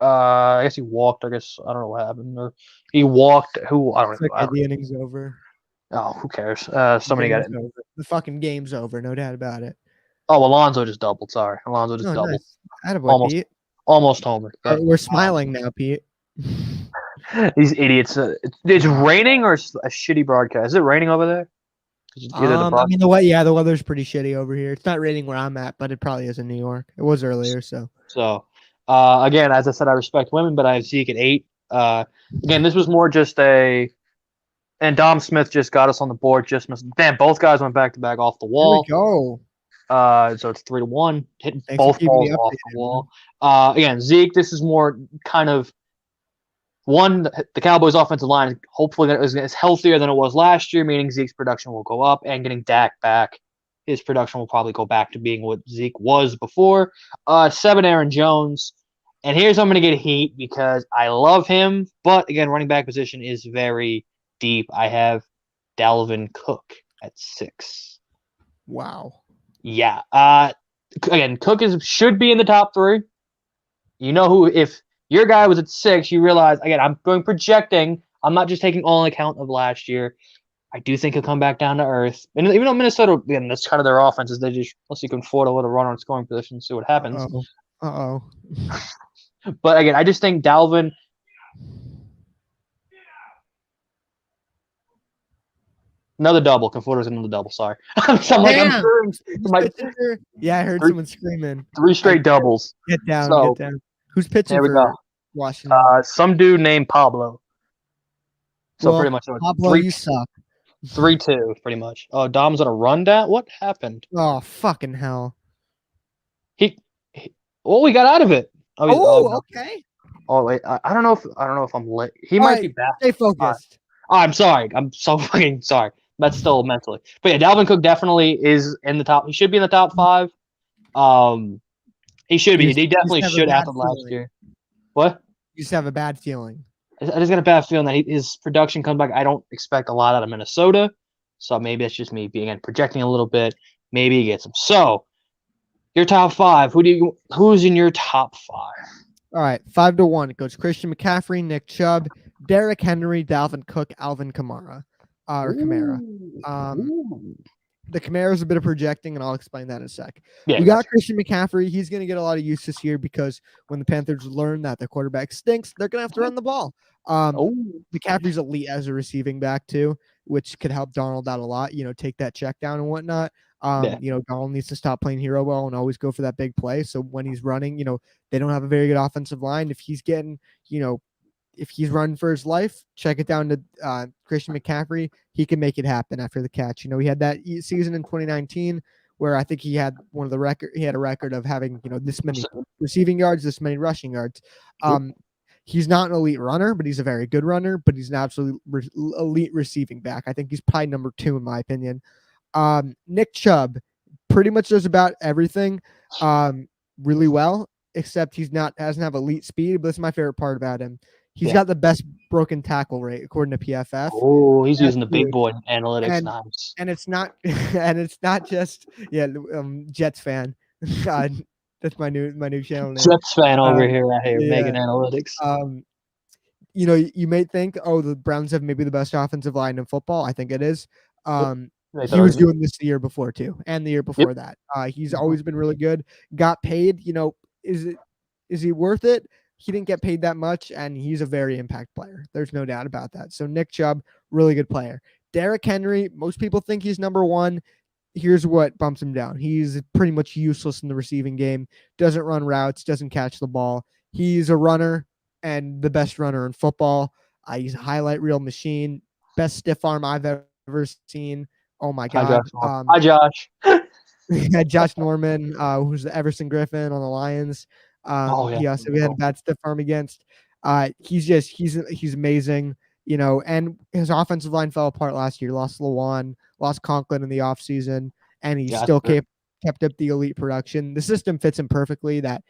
I guess he walked. I guess I don't know what happened. Or he walked. Who? I don't know. Okay, the inning's over. Oh, who cares? Somebody got it. Over. The fucking game's over. No doubt about it. Oh, Alonzo just doubled. Sorry, Alonzo just doubled. Nice. Attaboy, Pete. Almost homer. We're smiling now, Pete. These idiots. It's raining or a shitty broadcast. Is it raining over there? I mean, the weather's pretty shitty over here. It's not raining where I'm at, but it probably is in New York. It was earlier, so. Again, as I said, I respect women, but I have Zeke at 8. Again, this was more just and Dom Smith just got us on the board. Damn, both guys went back to back off the wall. There we go. So it's 3-1, hitting both balls off the wall. Again, Zeke, this is more kind of the Cowboys' offensive line hopefully is healthier than it was last year, meaning Zeke's production will go up, and getting Dak back, his production will probably go back to being what Zeke was before. 7, Aaron Jones. And here's I'm going to get heat because I love him, but again, running back position is very deep. I have Dalvin Cook at 6. Wow. Yeah. Again, Cook should be in the top 3. If your guy was at 6, you realize, again, I'm going projecting. I'm not just taking all in account of last year. I do think he'll come back down to earth. And even though Minnesota, again, that's kind of their offense, is they just, let's see, can afford a little run on scoring position and see what happens. Uh-oh. But again, I just think Dalvin. Another double. Conforto's another double. Sorry. I'm yeah, I heard someone screaming. 3 straight doubles. Get down. Who's pitching for Washington? Some dude named Pablo. So pretty much. Pablo, you suck. 3-2, pretty much. Oh, Dom's on a rundown? What happened? Oh, fucking hell. We got out of it. Okay. Oh wait, I don't know if I'm lit. He might be back. Stay focused. I'm sorry. I'm so fucking sorry. That's still mentally. But yeah, Dalvin Cook definitely is in the top. He should be in the top 5. He should be. He definitely should after last year. What? You just have a bad feeling. I just got a bad feeling that his production comes back. I don't expect a lot out of Minnesota, so maybe that's just me projecting a little bit. Maybe he gets him. So your top 5. Who's in your top 5? All right, 5-1. It goes Christian McCaffrey, Nick Chubb, Derrick Henry, Dalvin Cook, Alvin Kamara. Kamara. The Kamara is a bit of projecting, and I'll explain that in a sec. Yeah, we got Christian McCaffrey. He's going to get a lot of use this year because when the Panthers learn that their quarterback stinks, they're going to have to run the ball. McCaffrey's elite as a receiving back too, which could help Donald out a lot. Take that check down and whatnot. Donald needs to stop playing hero ball and always go for that big play. So when he's running, they don't have a very good offensive line. If he's getting, if he's running for his life, check it down to Christian McCaffrey. He can make it happen after the catch. He had that season in 2019 where I think he had He had a record of having this many receiving yards, this many rushing yards. He's not an elite runner, but he's a very good runner. But he's an absolute elite receiving back. I think he's probably number 2 in my opinion. Nick Chubb pretty much does about everything really well, except doesn't have elite speed. But that's my favorite part about him. He's Yeah. got the best broken tackle rate according to PFF. Oh, he's That's using the big huge. boy analytics. And Nice. and it's not and it's not just Jets fan. uh, that's my new channel name. Jets fan over Um, here, right here, Megan yeah. Analytics. Um, you may think, oh, the Browns have maybe the best offensive line in football. I think it is. Yep. Make that He was argument. doing this the year before too, and the year Yep. before that. He's Mhm. always been really good. Got paid. Is he worth it? He didn't get paid that much, and he's a very impact player. There's no doubt about that. So Nick Chubb, really good player. Derrick Henry, most people think he's number 1. Here's what bumps him down. He's pretty much useless in the receiving game. Doesn't run routes, doesn't catch the ball. He's a runner and the best runner in football. He's a highlight reel machine. Best stiff arm I've ever seen. Oh my Hi, Josh. God. Hi, Josh. Josh Norman, who's the Everson Griffin on the Lions. Oh yeah. He also had a bad stiff arm against. He's amazing, and his offensive line fell apart last year. Lost Lawan, lost Conklin in the offseason, and he Yeah, still kept up the elite production. The system fits him perfectly. That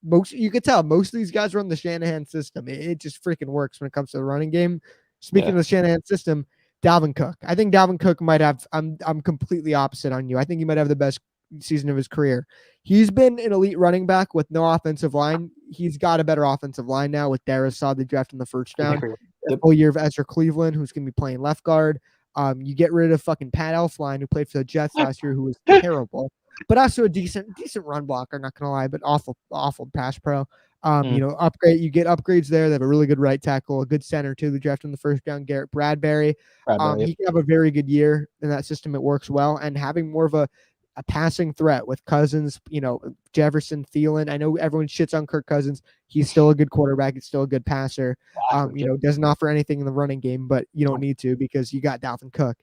most you could tell most of these guys run the Shanahan system. It just freaking works when it comes to the running game. Speaking of the Shanahan system, Dalvin Cook. I think Dalvin Cook might have. I'm completely opposite on you. I think he might have the best season of his career. He's been an elite running back with no offensive line. He's got a better offensive line now with Darius Saw, the draft in the first round. A full year of Ezra Cleveland, who's going to be playing left guard. You get rid of fucking Pat Elflein, who played for the Jets last year, who was terrible, but also a decent run blocker. Not gonna lie, but awful pass pro. You get upgrades there. They have a really good right tackle, a good center too. The draft in the first round, Garrett Bradbury. He can have a very good year in that system. It works well, and having more of a passing threat with Cousins, Jefferson, Thielen. I know everyone shits on Kirk Cousins. He's still a good quarterback. He's still a good passer. Doesn't offer anything in the running game, but you don't need to because you got Dalvin Cook.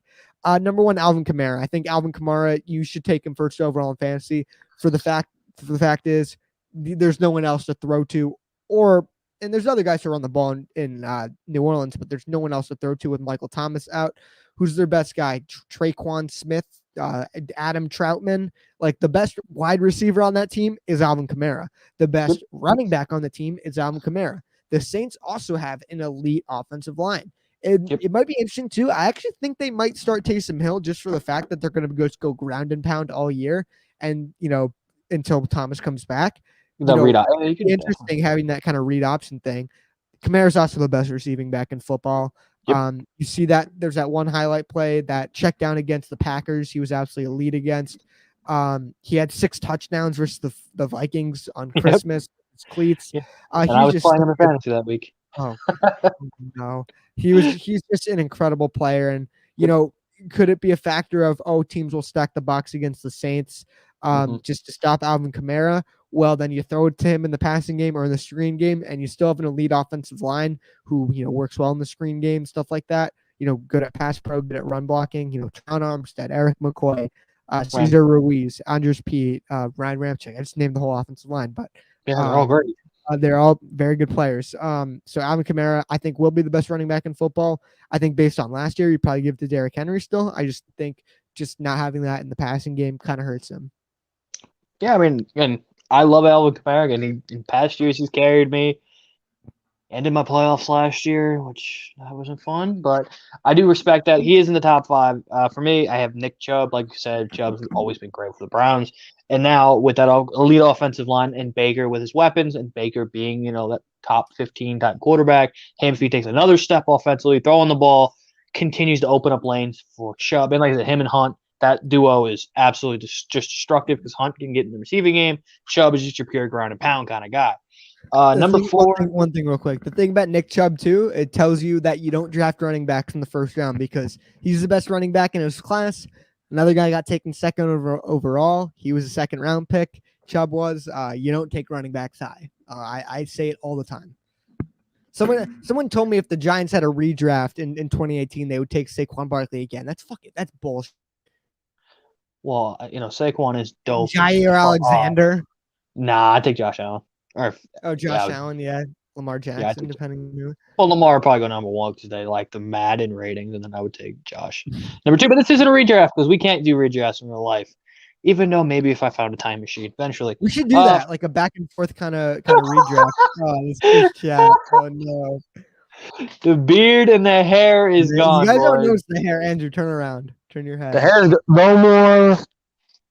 Number 1, Alvin Kamara. I think Alvin Kamara, you should take him first overall in fantasy for the fact is there's no one else to throw to, and there's other guys who run the ball in New Orleans, but there's no one else to throw to with Michael Thomas out. Who's their best guy? Traquan Smith, Adam Troutman. Like the best wide receiver on that team is Alvin Kamara. The best running back on the team is Alvin Kamara. The Saints also have an elite offensive line. It might be interesting too. I actually think they might start Taysom Hill just for the fact that they're going to go ground and pound all year, and until Thomas comes back. Interesting having that kind of read option thing. Kamara's also the best receiving back in football. You see that there's that one highlight play, that check down against the Packers. He was absolutely elite against. He had 6 touchdowns versus the Vikings on Christmas. His cleats. I was playing him in fantasy that week. Oh no, he's just an incredible player, and could it be a factor of teams will stack the box against the Saints just to stop Alvin Kamara? Well, then you throw it to him in the passing game or in the screen game, and you still have an elite offensive line who works well in the screen game, stuff like that. Good at pass pro, good at run blocking. Tron Armstead, Eric McCoy, Cesar Ruiz, Andres Pete, Ryan Ramczyk. I just named the whole offensive line, but they're all great. They're all very good players. So Alvin Kamara, I think, will be the best running back in football. I think based on last year, you probably give it to Derrick Henry still. I just think not having that in the passing game kind of hurts him. Yeah, I mean, again, I love Alvin Kamara, and in past years he's carried me. Ended my playoffs last year, which that wasn't fun, but I do respect that. He is in the top 5. For me, I have Nick Chubb. Like you said, Chubb's always been great for the Browns. And now with that elite offensive line and Baker with his weapons and Baker being, that top 15 type quarterback, if he takes another step offensively, throwing the ball, continues to open up lanes for Chubb. And like I said, him and Hunt, that duo is absolutely just destructive because Hunt can get in the receiving game. Chubb is just your pure ground and pound kind of guy. Number 4. One thing real quick. The thing about Nick Chubb too, it tells you that you don't draft running backs in the first round because he's the best running back in his class. Another guy got taken second overall. He was a second round pick. Chubb was. You don't take running backs high. I say it all the time. Someone told me if the Giants had a redraft in 2018, they would take Saquon Barkley again. That's bullshit. Well, Saquon is dope. Jair Alexander. Nah, I take Josh Allen. Josh Allen, yeah. Lamar Yeah, I Jackson, think. depending on who. Well, Lamar would probably go number one because they like the Madden ratings, and then I would take Josh number two. But this isn't a redraft because we can't do redrafts in real life. Even though maybe if I found a time machine eventually. We should do that, like a back and forth kind of redraft. Oh, this chat. Oh no. The beard and the hair is You gone, guys don't boys. notice the hair, Andrew. Turn around. Turn your head. The hair is no more.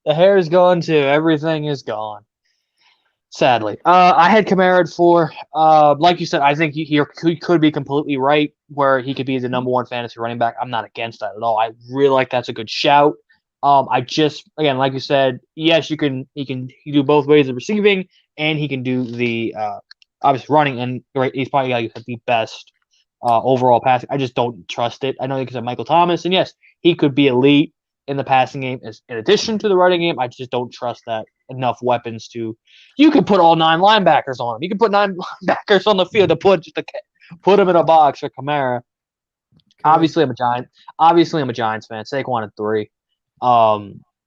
The hair is gone too. Everything is gone. Sadly, I had Kamara at 4. Like you said, I think he could be completely right where he could be the number one fantasy running back. I'm not against that at all. I really like that's a good shout. I just again, like you said, yes, he can do both ways of receiving, and he can do the obviously running, and right, he's probably like the best overall passing. I just don't trust it. I know because of Michael Thomas, and yes, he could be elite in the passing game as in addition to the running game. I just don't trust that enough weapons to. You could put all 9 linebackers on him. You could put 9 linebackers on the field to put him in a box for Kamara. Obviously, I'm a Giants fan. Saquon at 3.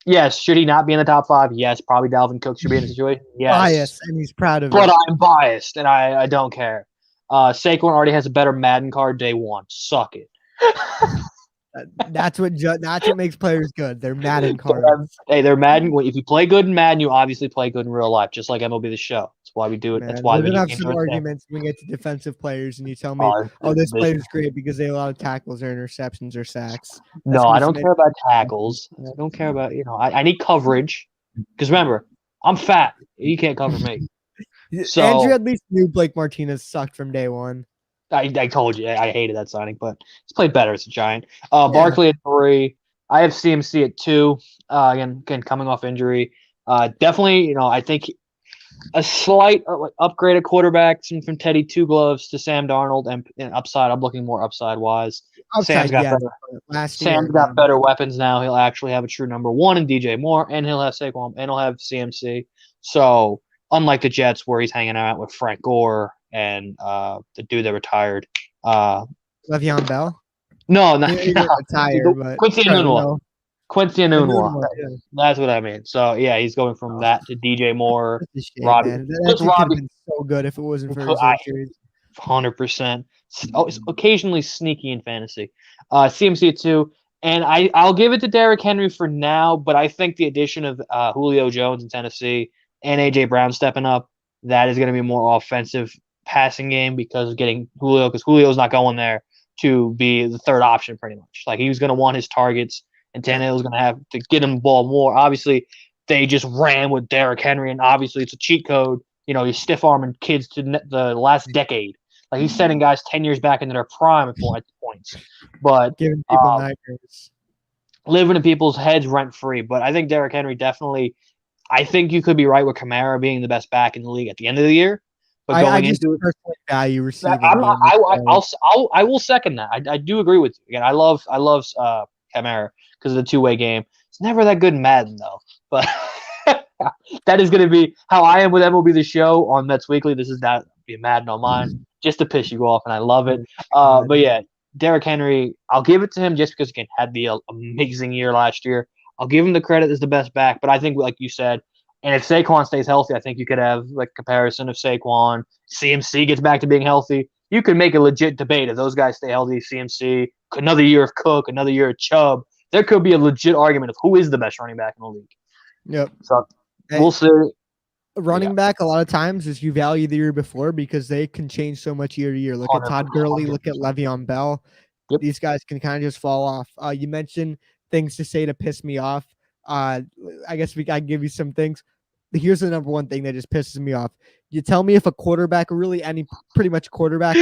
Yes, should he not be in the top 5? Yes, probably Dalvin Cook should be in the situation. Yes, Bias, and he's proud of but it. I'm biased and I don't care. Saquon already has a better Madden card day 1. Suck it. That's what makes players good. They're Madden cards. Hey, they're Madden. If you play good in Madden, you obviously play good in real life, just like MLB The Show. That's why we do it. Man, That's why we're we gonna have do some it. arguments when we get to defensive players, and you tell me, "Oh, this player's great because they have a lot of tackles or interceptions or sacks." No, I don't care about tackles. I don't care about I need coverage because remember, I'm fat. You can't cover me. So Andrew at least knew Blake Martinez sucked from day one. I told you I hated that signing, but he's played better as a Giant. Barkley at 3. I have CMC at 2. Again, coming off injury. Definitely, I think a slight upgrade of quarterbacks from Teddy Two Gloves to Sam Darnold and upside. I'm looking more upside wise. Upside, Sam's got better weapons now. He'll actually have a true number 1 in DJ Moore, and he'll have Saquon, and he'll have CMC. So unlike the Jets, where he's hanging out with Frank Gore and the dude that retired, Le'Veon Bell. No, not retired, but Quincy Enunwa. Quincy Enunwa. That's what I mean. So yeah, he's going from that to DJ Moore. Robbie, man. That could have been so good if it wasn't for his injuries. 100%. Occasionally sneaky in fantasy. CMC at 2. And I'll give it to Derrick Henry for now, but I think the addition of Julio Jones in Tennessee and A.J. Brown stepping up, that is going to be a more offensive passing game because of getting Julio, because Julio's not going there to be the third option pretty much. Like, he was going to want his targets, and Tannehill's going to have to get him the ball more. Obviously, they just ran with Derrick Henry, and obviously it's a cheat code. He's stiff-arming kids to the last decade. Like, he's sending guys 10 years back into their prime at points. But giving people nightmares. Living in people's heads rent-free. But I think Derrick Henry definitely – I think you could be right with Kamara being the best back in the league at the end of the year. But I just personally value receiving. I will second that. I do agree with you. Again, I love Kamara because of the two-way game. It's never that good in Madden though. But that is going to be how I am with MLB The Show on Mets Weekly. This is not be Madden on mine just to piss you off, and I love it. But yeah, Derrick Henry, I'll give it to him just because he had the amazing year last year. I'll give him the credit as the best back, but I think, like you said, and if Saquon stays healthy, I think you could have like a comparison of Saquon. CMC gets back to being healthy. You could make a legit debate if those guys stay healthy. CMC, another year of Cook, another year of Chubb. There could be a legit argument of who is the best running back in the league. Yep. So we'll see. Running back, a lot of times, is you value the year before because they can change so much year to year. Look at Todd Gurley. Look at Le'Veon Bell. Yep. These guys can kind of just fall off. You mentioned things to say to piss me off. I guess I can give you some things. Here's the number one thing that just pisses me off. You tell me if a quarterback, or really pretty much quarterback,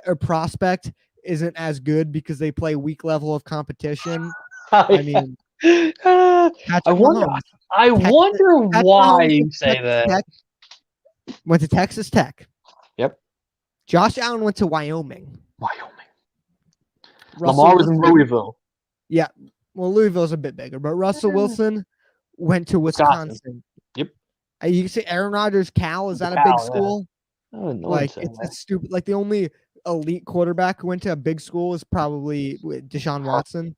or prospect isn't as good because they play weak level of competition. I mean, I wonder why you say that. Went to Texas Tech. Yep. Josh Allen went to Wyoming. Lamar was in Louisville. Yeah. Well, Louisville's a bit bigger, but Russell Wilson went to Wisconsin. Yep. You can say Aaron Rodgers, Cal. Is that a big school? Yeah. Like, it's stupid. Like, the only elite quarterback who went to a big school is probably Deshaun Watson.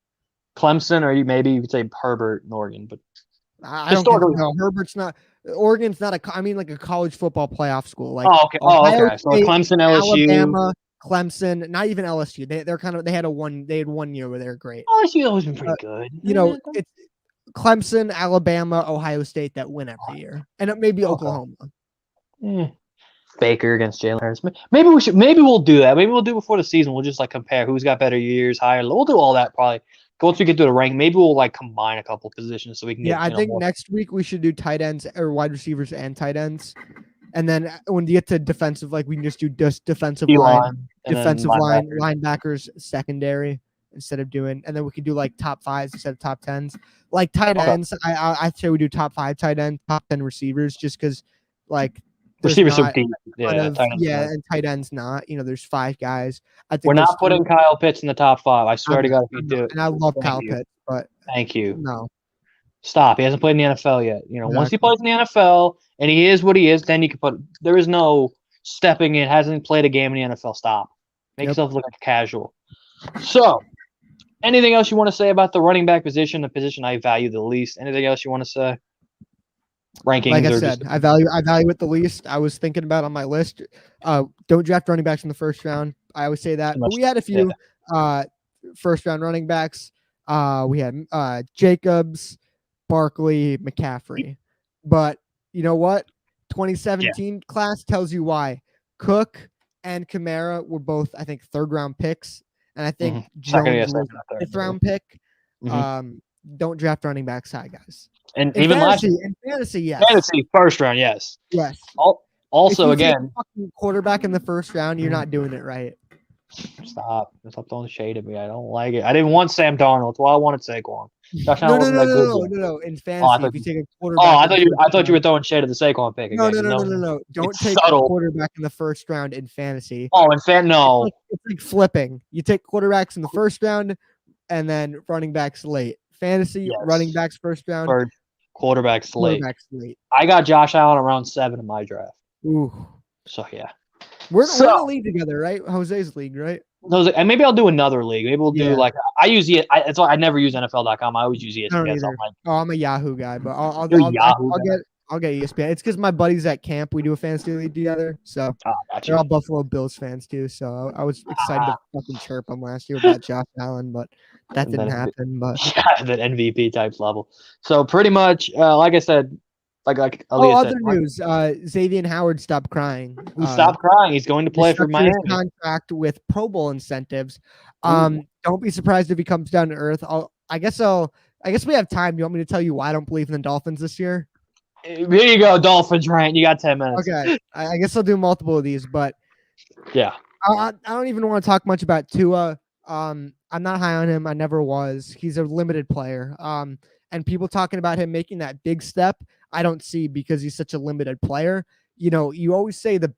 Clemson, or maybe you could say Herbert in Oregon, but I don't know. Herbert's not. Oregon's not I mean like a college football playoff school, like Oh, okay. Oh, Ohio okay. So State, Clemson, LSU. Alabama, Clemson, not even LSU. They had 1 year where they're great. LSU's always been pretty Uh, good. it's Clemson, Alabama, Ohio State that win every year, and maybe Okay. Oklahoma. Baker against Jalen Hurts. Maybe we'll do that. Maybe we'll do before the season. We'll just like compare who's got better years, higher. We'll do all that probably. Once we get to the rank, maybe we'll like combine a couple positions so we can get. I think more. next week we should do tight ends or wide receivers and tight ends, and then when you get to defensive, like we can just do defensive line, linebackers, secondary instead of doing, and then we could do like top fives instead of top tens. Like tight ends, I say we do top 5 tight end, top 10 receivers, just because like. Receivers so deep. And tight ends not. There's 5 guys. I think we're not putting Kyle Pitts in the top 5. I swear to God, if you do it. And I love Kyle Pitts, but thank you. No. Stop. He hasn't played in the NFL yet. Once he plays in the NFL and he is what he is, then you can put. There is no stepping in. Hasn't played a game in the NFL. Stop. Make yourself look like a casual. So, anything else you want to say about the running back position, the position I value the least? Anything else you want to say? Rankings, like I said, I value it the least. I was thinking about on my list. Don't draft running backs in the first round. I always say that, but we had a few first round running backs. We had Jacobs, Barkley, McCaffrey. But you know what? 2017 class tells you why. Cook and Kamara were both, I think, 3rd round picks, and I think Jones was a 5th round pick. Don't draft running backs high, guys. And in even fantasy, yes. Fantasy first round, yes. Yes. Also, again, quarterback in the first round, you're not doing it right. Stop throwing shade at me. I don't like it. I didn't want Sam Darnold. That's why I wanted Saquon. No. In fantasy, if you take a quarterback. I thought you were throwing shade at the Saquon pick. No. Don't take a quarterback in the first round in fantasy. Oh, no. It's like flipping. You take quarterbacks in the first round, and then running backs late. Fantasy, running backs first round. Quarterbacks late. I got Josh Allen around 7 in my draft. Ooh. So, yeah. We're in a league together, right? Jose's league, right? And maybe I'll do another league. Maybe we'll do I use it. That's why I never use NFL.com. I always use ESPN. So I'm a Yahoo guy, but I'll get ESPN. It's because my buddies at camp, we do a fantasy league together. So they're all Buffalo Bills fans too. So I was excited to fucking chirp them last year about Josh Allen, but that didn't happen. But that MVP type level. So pretty much, like I said, like other news, Xavier Howard stopped crying. He stopped crying. He's going to play for Miami. Contract with Pro Bowl incentives. Don't be surprised if he comes down to earth. I guess we have time. Do you want me to tell you why I don't believe in the Dolphins this year? Here you go, Dolphins rant. You got 10 minutes. Okay. I guess I'll do multiple of these, but yeah. I don't even want to talk much about Tua. I'm not high on him. I never was. He's a limited player. And people talking about him making that big step, I don't see because he's such a limited player. You always say the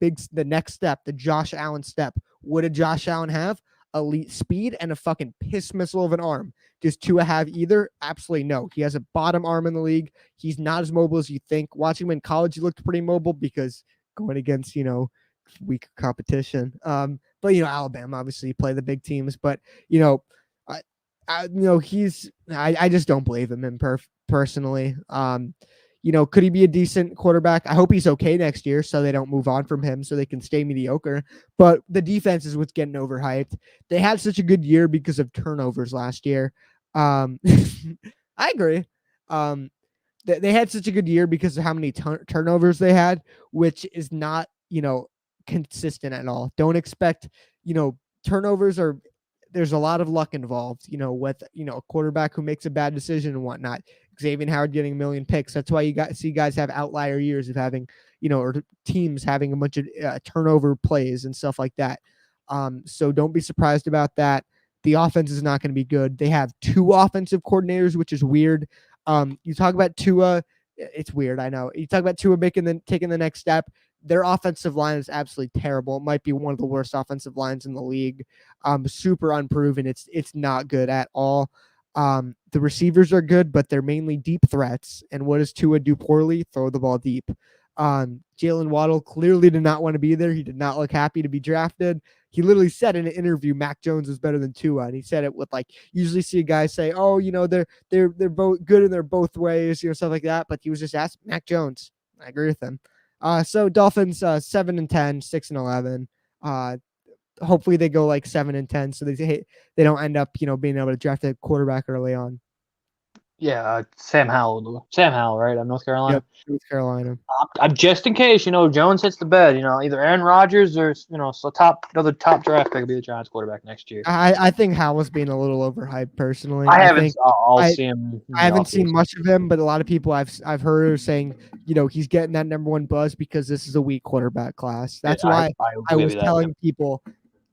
next step, the Josh Allen step. What did Josh Allen have? Elite speed and a fucking piss missile of an arm. Does Tua have either? Absolutely no. He has a bottom arm in the league. He's not as mobile as you think. Watching him in college, he looked pretty mobile because going against, weak competition. But Alabama obviously play the big teams, but I just don't believe him personally. Could he be a decent quarterback? I hope he's okay next year so they don't move on from him so they can stay mediocre. But the defense is what's getting overhyped. They had such a good year because of turnovers last year. I agree. They had such a good year because of how many turnovers they had, which is not, consistent at all. Don't expect, turnovers are, there's a lot of luck involved, with, a quarterback who makes a bad decision and whatnot. Xavier Howard getting 1 million picks. That's why you see guys have outlier years of having, or teams having a bunch of turnover plays and stuff like that. So don't be surprised about that. The offense is not going to be good. They have 2 offensive coordinators, which is weird. You talk about Tua, it's weird. I know. You talk about Tua taking the next step. Their offensive line is absolutely terrible. It might be one of the worst offensive lines in the league. Super unproven. It's not good at all. The receivers are good, but they're mainly deep threats. And what does Tua do poorly? Throw the ball deep. Jalen Waddle clearly did not want to be there. He did not look happy to be drafted. He literally said in an interview, Mac Jones was better than Tua. And he said it with usually see a guy say, oh, they're both good in their both ways, stuff like that. But he was just asked Mac Jones. I agree with him. So Dolphins 7-10, 6-11. Hopefully they go like 7-10, so they don't end up being able to draft a quarterback early on. Yeah, Sam Howell, right? I'm North Carolina. Yep, North Carolina. I'm just in case, Jones hits the bed. Either Aaron Rodgers or so another top draft pick will be the Giants quarterback next year. I think Howell's being a little overhyped personally. I haven't. think I'll I see him. I haven't seen much of him, but a lot of people I've heard are saying, he's getting that number one buzz because this is a weak quarterback class. That's why I was telling people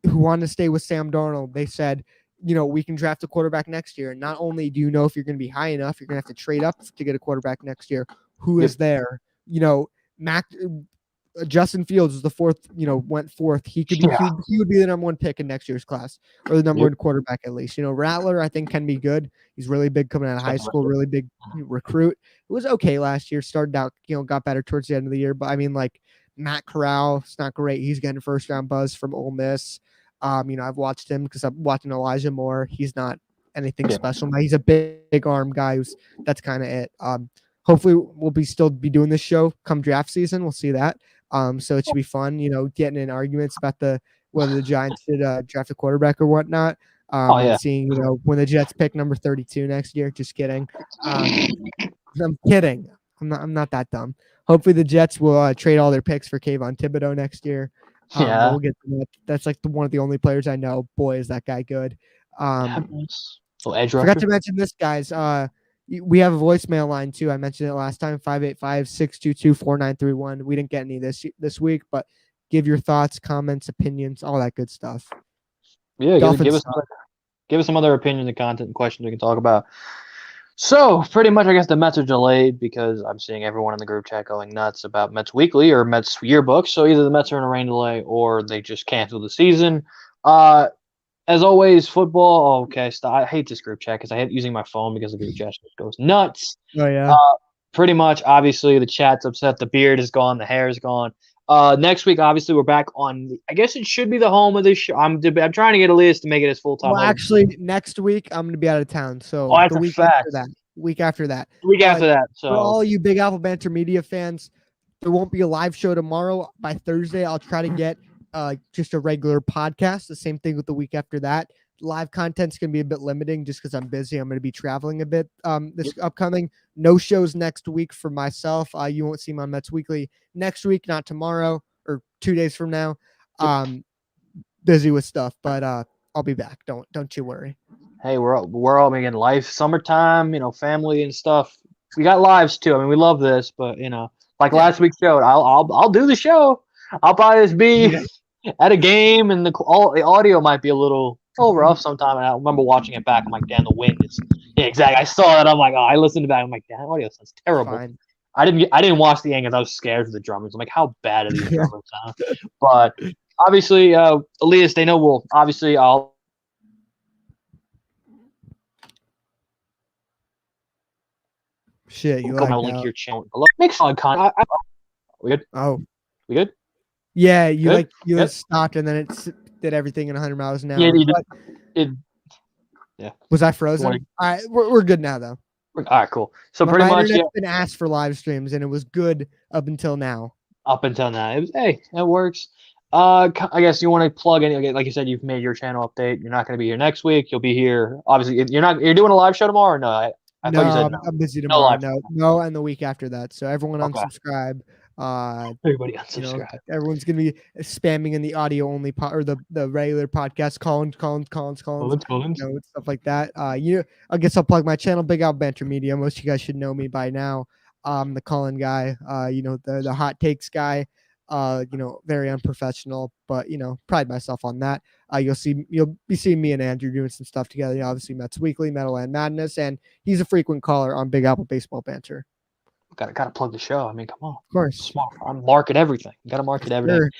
who want to stay with Sam Darnold, they said, we can draft a quarterback next year. And not only do you know if you're going to be high enough, you're going to have to trade up to get a quarterback next year. Who is there? Justin Fields is the fourth, went fourth. He could be, he would be the number one pick in next year's class, or the number one quarterback at least. Rattler, I think, can be good. He's really big coming out of high school, really big recruit. It was okay last year. Started out, got better towards the end of the year. But I mean, like Matt Corral, it's not great. He's getting first round buzz from Ole Miss. I've watched him because I'm watching Elijah Moore. He's not anything special. He's a big arm guy. That's kind of it. Hopefully we'll still be doing this show come draft season. We'll see that. So it should be fun, getting in arguments about whether the Giants should draft a quarterback or whatnot. And seeing, when the Jets pick number 32 next year. Just kidding. I'm kidding. I'm not that dumb. Hopefully the Jets will trade all their picks for Kayvon Thibodeau next year. We'll get to that. That's like one of the only players I know. Boy, is that guy good. Forgot to mention this, guys. We have a voicemail line too. I mentioned it last time, 585-622-4931. We didn't get any this week, but give your thoughts, comments, opinions, all that good stuff. Yeah, give us some other opinions and content and questions we can talk about. So pretty much, I guess the Mets are delayed because I'm seeing everyone in the group chat going nuts about Mets Weekly or Mets Yearbook. So either the Mets are in a rain delay or they just canceled the season. As always, football. Okay, stop. I hate this group chat because I hate using my phone because the group chat just goes nuts. Oh yeah. Pretty much, obviously, the chat's upset. The beard is gone. The hair is gone. Next week, obviously, we're back on. I guess it should be the home of this show. I'm trying to get Elias to make it his full time. Well, actually, next week I'm going to be out of town, so the week after that. Week after that. So for all you Big Apple Banter Media fans, there won't be a live show tomorrow. By Thursday, I'll try to get just a regular podcast. The same thing with the week after that. Live content's going to be a bit limiting just because I'm busy. I'm going to be traveling a bit this upcoming. No shows next week for myself. You won't see me on Mets Weekly next week, not tomorrow or 2 days from now. Busy with stuff, but I'll be back. Don't you worry. Hey, we're all making life, summertime, family and stuff. We got lives too. I mean, we love this, but last week's show, I'll do the show. I'll probably just be at a game, and the audio might be a little rough sometime. And I remember watching it back. I'm like, damn, the wind is exactly. I saw that. I'm like, oh, I listened to that. I'm like, damn, audio sounds terrible. Fine. I didn't watch the end because I was scared of the drummers. I'm like, how bad are these drummers sound? But obviously, Elias, they know I'll. Shit, you like my link to your channel. Make sure content. We good? Oh, we good? Yeah, you stopped and then it did everything in 100 miles an hour. Yeah. Was I frozen? All right, we're good now though. All right, cool. So pretty much, internet's been asked for live streams and it was good up until now. It works. I guess you want to plug any. Like you said, you've made your channel update. You're not going to be here next week. You'll be here. Obviously, you're doing a live show tomorrow. Or no, I thought you said no. I'm busy tomorrow. No, and the week after that. So everyone unsubscribe. Everybody unsubscribe. Everyone's gonna be spamming in the audio only or the regular podcast. Collins, stuff like that. I guess I'll plug my channel, Big Out Banter Media. Most of you guys should know me by now. The Colin guy. The hot takes guy. Very unprofessional, but pride myself on that. You'll be seeing me and Andrew doing some stuff together. Obviously, Mets Weekly, Meadowland Madness, and he's a frequent caller on Big Apple Baseball Banter. Gotta plug the show. I mean, come on. Of course. Smart. I'm market everything. Gotta market everything. Sure.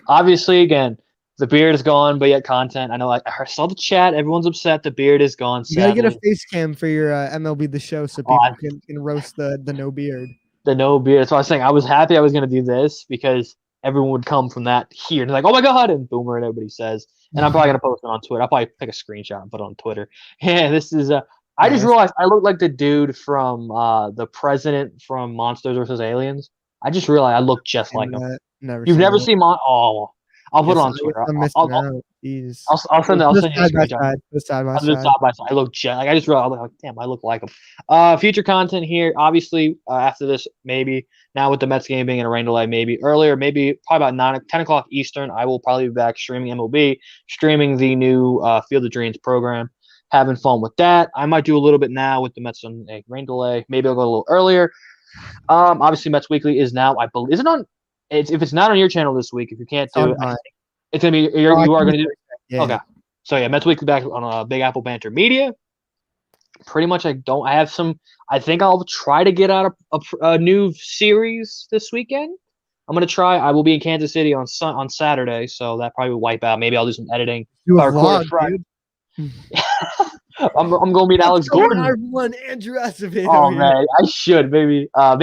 Obviously, again, the beard is gone, but yet content. I know. I saw the chat. Everyone's upset. The beard is gone. You gotta get a face cam for your MLB The Show so people can roast the no beard. The no beard. That's what I was saying. I was happy I was gonna do this because everyone would come from that here and they're like, oh my god, and boomer, and everybody says. And I'm probably gonna post it on Twitter. I'll probably take a screenshot and put it on Twitter. Yeah, this is I just realized I look like the dude from the president from Monsters vs. Aliens. I just realized I look just Seen like him. that. Never You've seen never it. seen my? Oh, I'll put it Guess on Twitter. I'm missing out. Jeez. I'll send Put it you a side by screenshot. side. Put it side by I'll do it side. side by side. I look just like I just realized. I'm like, damn, I look like him. Future content here. Obviously, after this, maybe now with the Mets game being in a rain delay, maybe earlier, maybe probably about 10 o'clock Eastern. I will probably be back streaming MLB, streaming the new Field of Dreams program, having fun with that. I might do a little bit now with the Mets on a rain delay. Maybe I'll go a little earlier. Obviously, Mets Weekly is now. I believe is it on? If it's not on your channel this week, if you can't It's do on it, mine. it's gonna be. Oh, I You are can gonna do do. it. Yeah. Okay. So yeah, Mets Weekly back on Big Apple Banter Media. Pretty much, I don't. I have some. I think I'll try to get out a new series this weekend. I'm gonna try. I will be in Kansas City on Saturday, so that probably will wipe out. Maybe I'll do some editing. Do If a I record vlog, it Friday, dude. I'm gonna meet What's Alex going Gordon. on, everyone? Andrew Acevedo Oh here. man, I should maybe I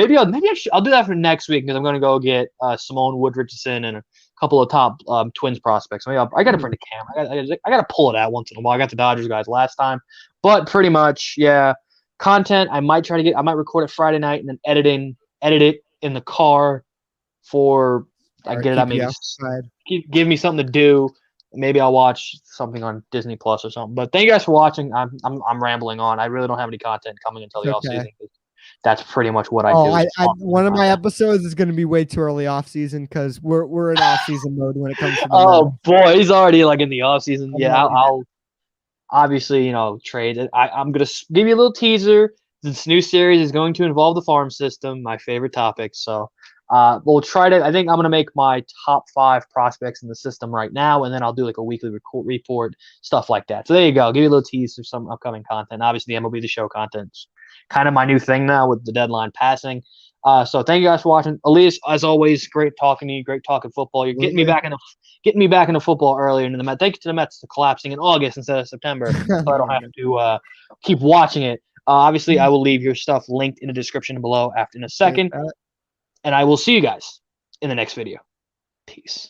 should. I'll do that for next week because I'm gonna go get Simone Wood Richardson and a couple of top Twins prospects. Maybe I got to bring the camera. I got to pull it out once in a while. I got the Dodgers guys last time, but pretty much yeah. Content I might try to get. I might record it Friday night and then edit it in the car for I Or get it keep out you maybe outside. give me something to do. Maybe I'll watch something on Disney Plus or something. But thank you guys for watching. I'm rambling on. I really don't have any content coming until the It's off okay. season. That's pretty much what I Oh, do. is just talk one of my content. episodes is going to be way too early off season because we're in off season mode when it comes to the Oh boy, he's already like in the off season. Mets. Yeah, I'll obviously trade it. I'm gonna give you a little teaser. This new series is going to involve the farm system, my favorite topic. So we'll try to. I think I'm gonna make my top 5 prospects in the system right now, and then I'll do like a weekly report, stuff like that. So there you go. Give you a little tease of some upcoming content. Obviously, the MLB The Show content's kind of my new thing now with the deadline passing. So thank you guys for watching. Elias, as always, great talking to you. Great talking football. You're getting me back into football earlier into the Mets. Thank you to the Mets for collapsing in August instead of September, so I don't have to keep watching it. Obviously, I will leave your stuff linked in the description below in a second, and I will see you guys in the next video. Peace.